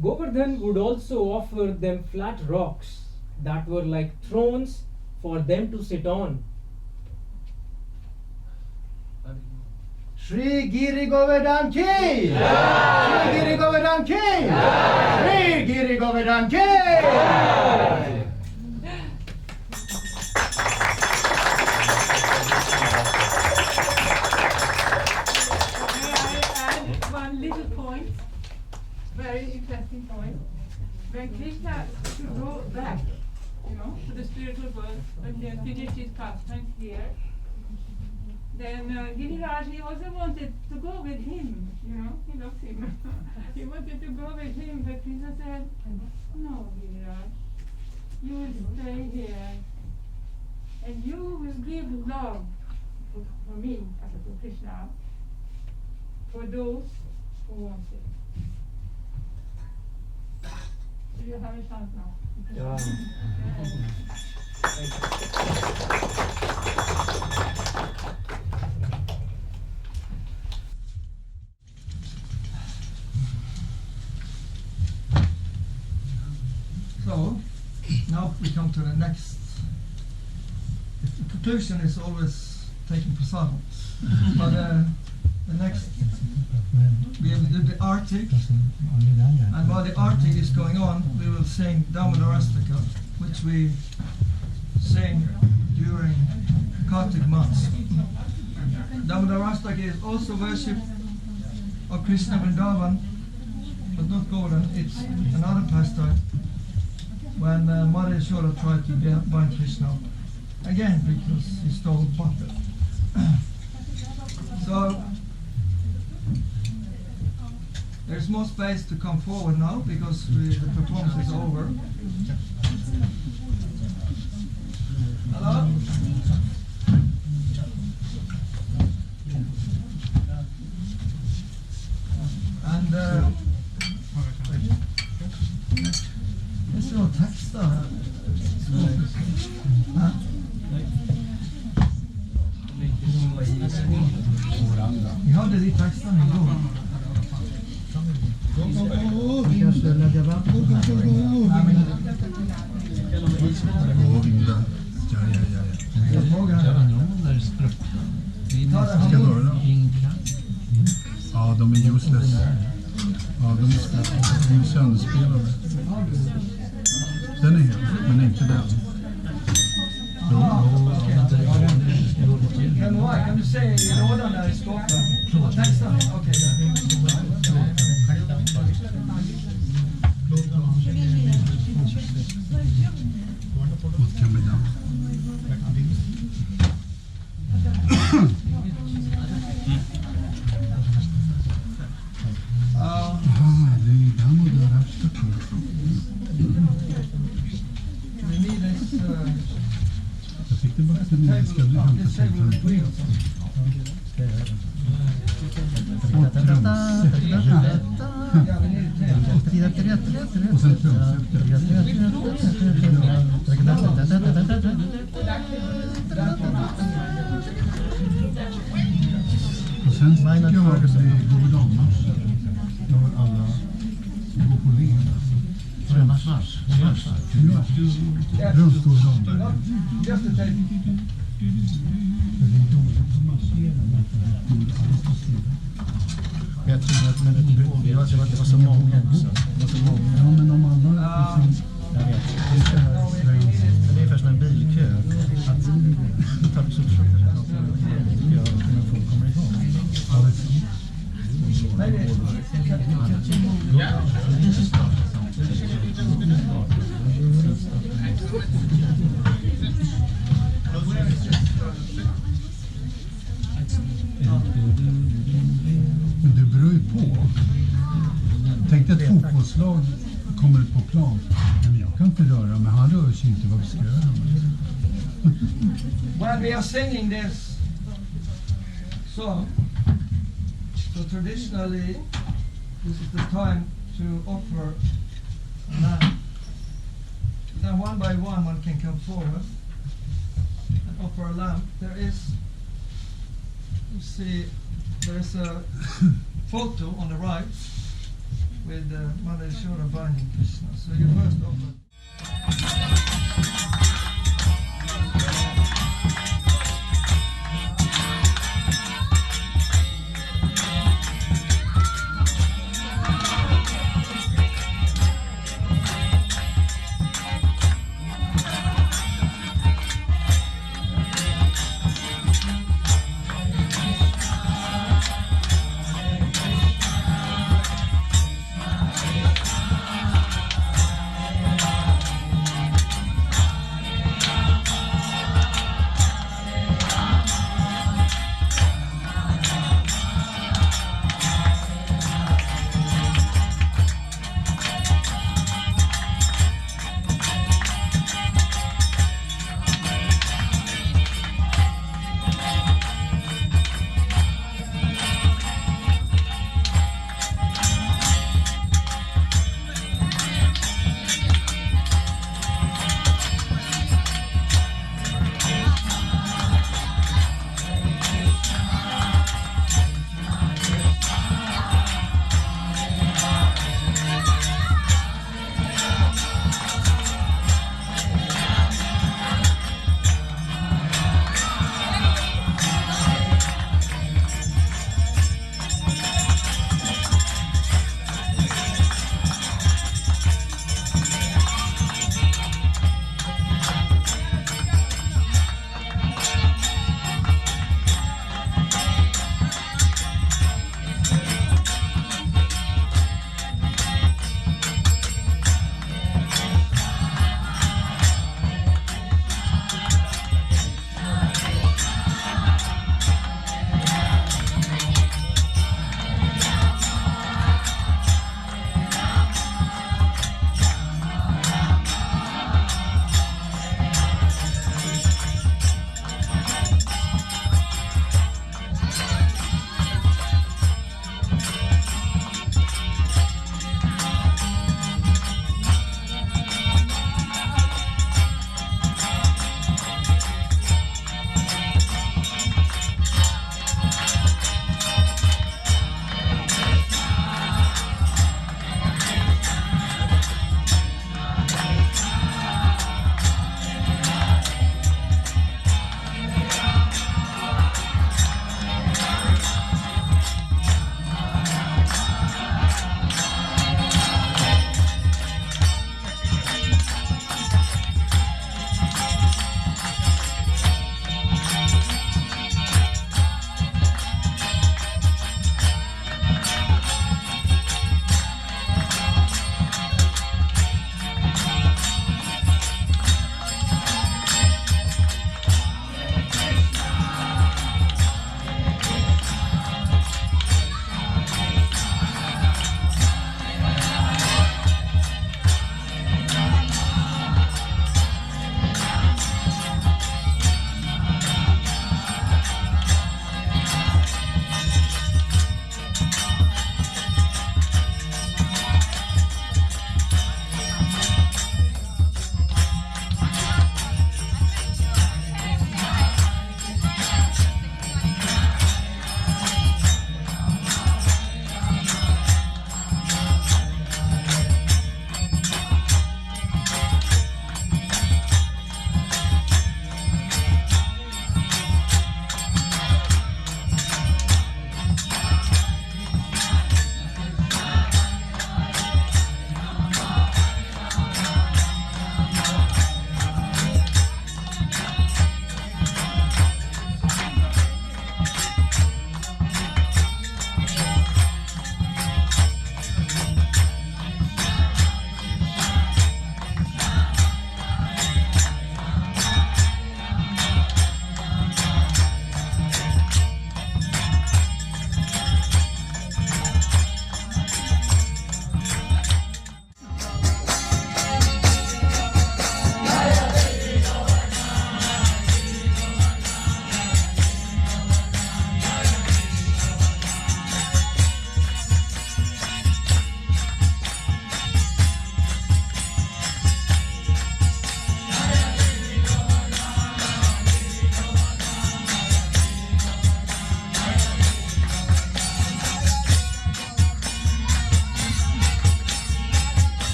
Govardhan would also offer them flat rocks that were like thrones for them to sit on. Shri Giri Govardhan ki! Shri Giri Govardhan ki! Shri Giri Govardhan ki! One little point, very interesting point. When Krishna should go back, to the spiritual world and then finish his pastime here, then Giriraj, he also wanted to go with him, he loves him. He wanted to go with him, but Krishna said, no, Giriraj, you will stay here and you will give love for me, for Krishna, for those who want it. You have a chance now. Yeah. So, now we come to the next. The conclusion is always taking prasadam. But the next, we have the Arctic, and while the Arctic is going on, we will sing Damodarastaka, which we sing during Kartik months. Damodarastaka is also worship of Krishna Vrindavan, but not Govardhan. It's another pastime when Mother Yashoda tried to bind Krishna again because he stole butter. So there's more space to come forward now because the performance is over. Hello? Vi hade det i texten igår. Kanske lägga vatten. Govinda. Ja. Ska jag höra? Ja, de är useless. Ja, de är sönderspelade. Den är hel, men inte den. Kan du se i lådan där i skåpet? Texten? Okej. What can be done? Det är Damodar efter. We need this Jag fick det bara till mig. Ska vi hämta sig till och sen och sen tycker jag att det är Govardhan-marsch. När alla går på led. Marsch. Ja, runt Govardhan. Just the tape. Jag tror att det var så många också. Ja, men om alla liksom... Jag vet. Men det är ungefär som en bilkö. Att det tar så fruktansvärt lång tid innan folk kommer igång. Men det beror ju på. Tänk att ett fotbollslag kommer ut på plan. Men jag kan inte röra mig. Han rör sig inte. Vad vi ska göra. When we are singing this song, so traditionally this is the time to offer a lamb. Then one by one can come forward and offer a lamb. There is, you see, there is a photo on the right with Mother Yashoda binding Krishna. So you first offer.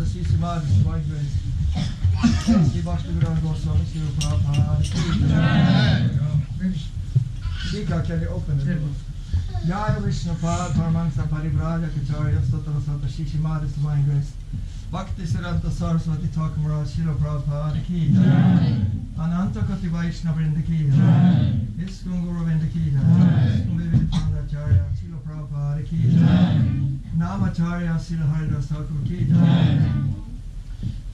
Santa Sisi Madhus Divine Grace. Sri Bhaktivedanta Goswami Sri Prabhupada. Shika, can you open it? Jaya Vishnu Pad Paramahansa Paribraja Kacharya Stotra Santa Sisi Madhus Divine Grace. Bhakti Siddhanta Saraswati Thakur Sri Prabhupada Ki Jai. Ananta Koti Vaishnava Vrinda Ki Jai. Iskun Guru Vrinda Ki Jai. Iskun Vivekanandacharya Sri Prabhupada Ki Jai. Namacharya Sri Haridas Thakur Ki Jai.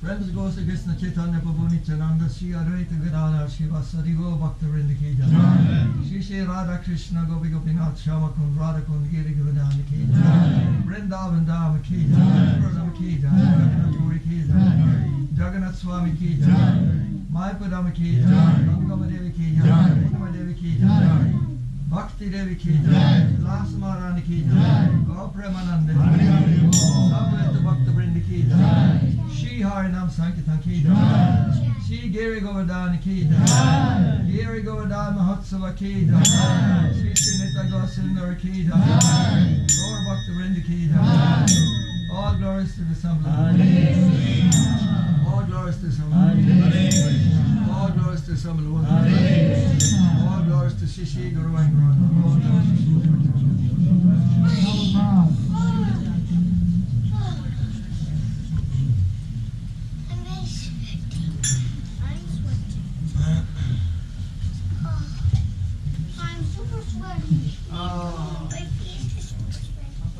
Friends goes to Krishna Chaitanya Prabhu Nityananda Sri Advaita Gadadhar Sri Vasari Go Bhakta Vrinda Ki Jai. Sri Sri Radha Krishna Gopi Gopinath Shama Kund Radha Kund Giri Govardhan Ki Jai. Vrindavan Dham Ki Jai. Pradam Ki Jai. Jagannath Puri Ki Jai. Jagannath Swami Ki Jai. Maipadam Ki Jai. Gangama Devi Ki Jai. Purnama Devi Ki Jai. Bhakti Devi Ki Jai. Lasa Maharani Ki Jai. Gaur Premanande. Sabrata Bhakta Vrinda Ki Jai. Shri Harinam Sankirtan Ki Jai. Shri Giri Govardhan Ki Jai. Giri Govardhan Mahotsava Ki Jai. Shri Nitya Gosundar Ki Jai. Gaur Bhakta Vrinda Ki Jai. All glories to the Samla. All glories to Samla. All glories to Samla. All glories to Shishi Guru and Guru.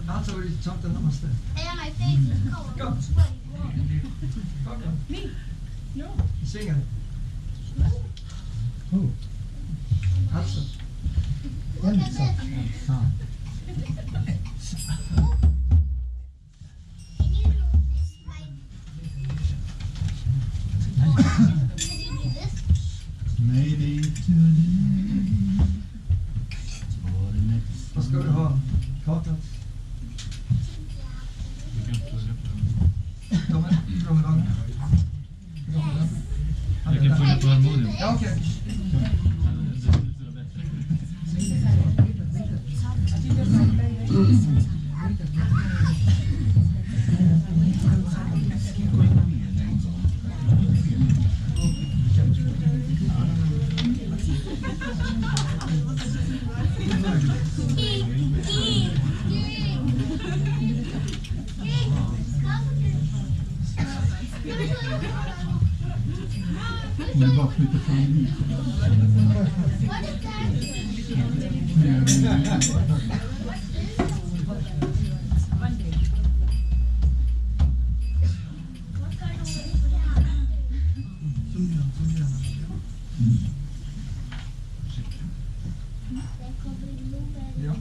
Not so really something namaste. And my face is cold. Go. Me? No. Sing it. Who? Elsa. Elsa. Maybe today. Vad ska du ha? Kartan? Promenad. Jag kan följa på harmonium. Ja, okej. Hon är bara flyttat fram lite. Ja.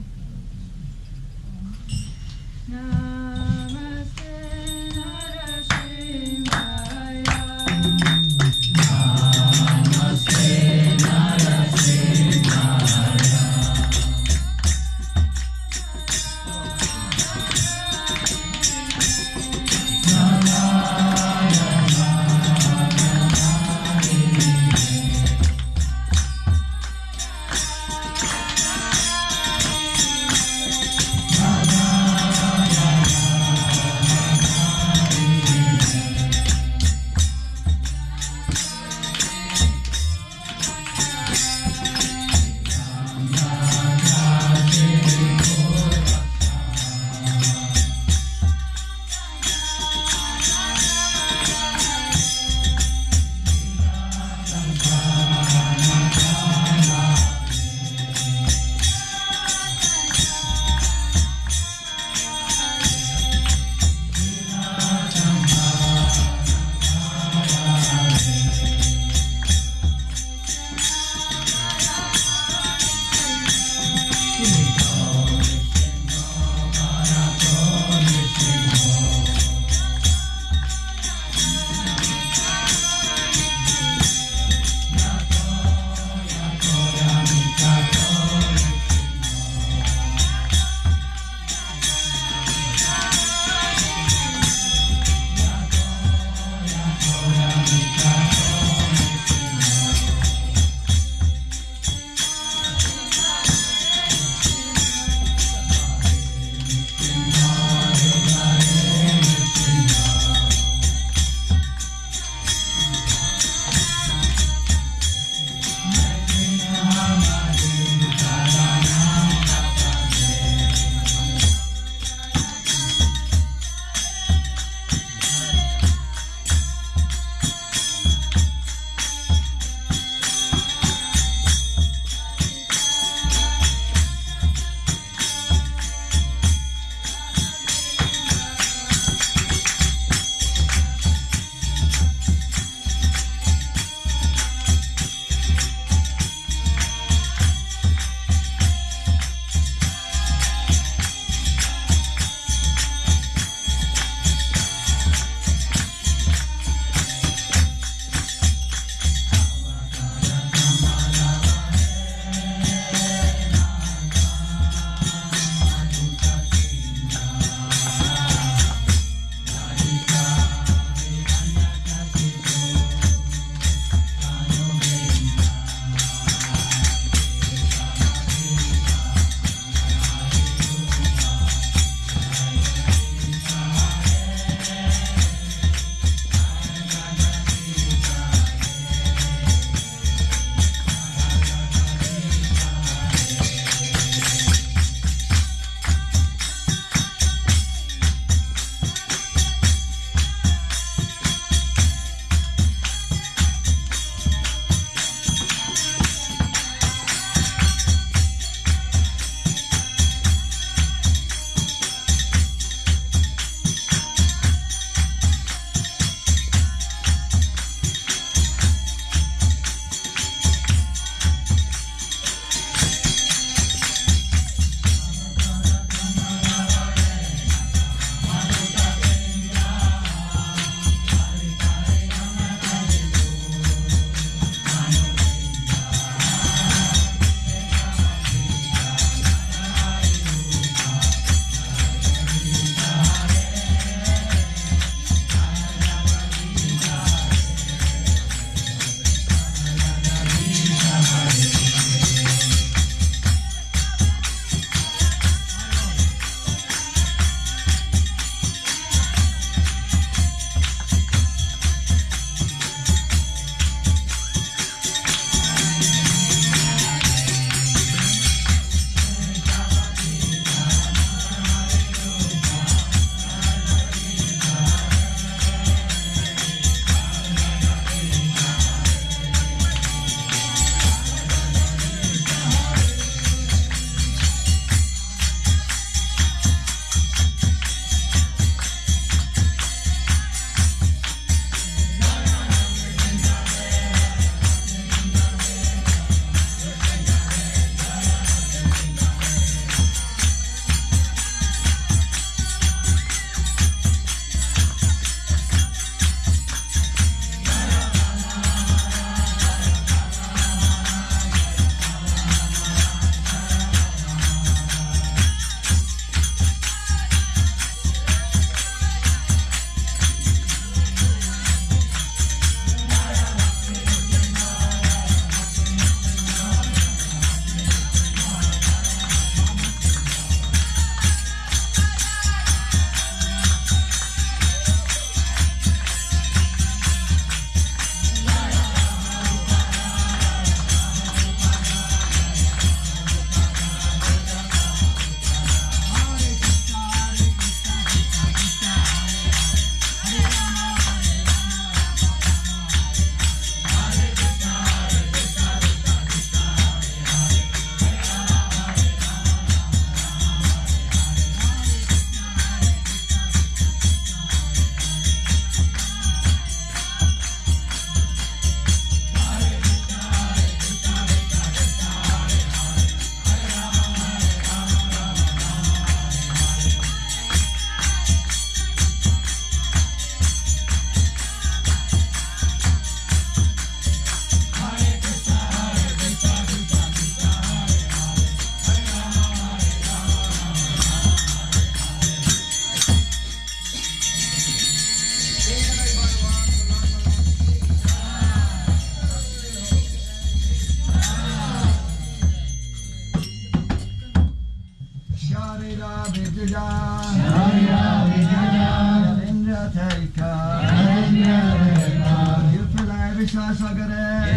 Vishwa Sagare,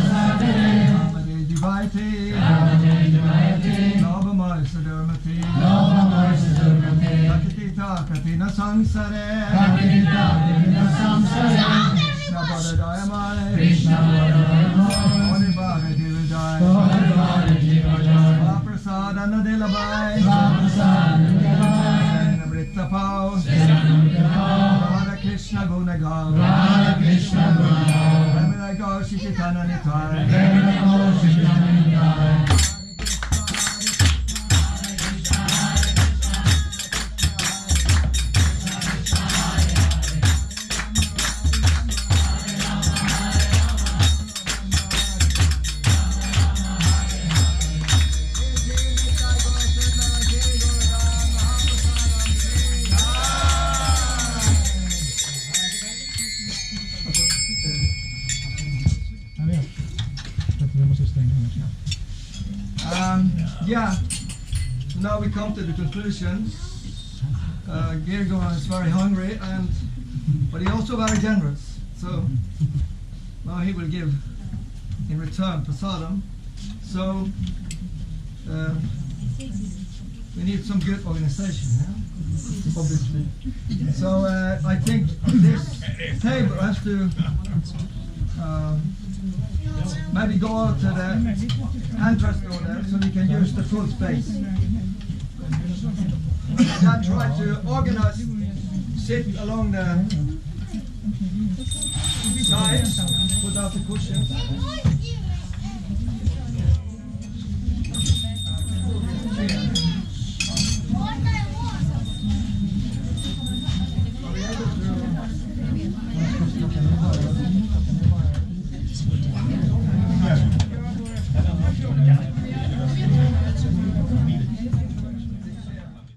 Amade Divaiti, Lava Marsa Dermati, Takitita Katina Sangsare, Krishna Bodhidayamai, Bodhibhara Dividai, Prasad Anadelabai, Vritta Pau, Radha Krishna Gunagal, Ramana Goshi Chitana Nitai, yeah, so now we come to the conclusion. Govardhan is very hungry, but he also very generous. So now he will give in return prasadam. So we need some good organization, yeah? Obviously. So I think this table has to maybe go out to the entrance door there so we can use the full space. Then try to organize, sit along the sides, put out the cushions.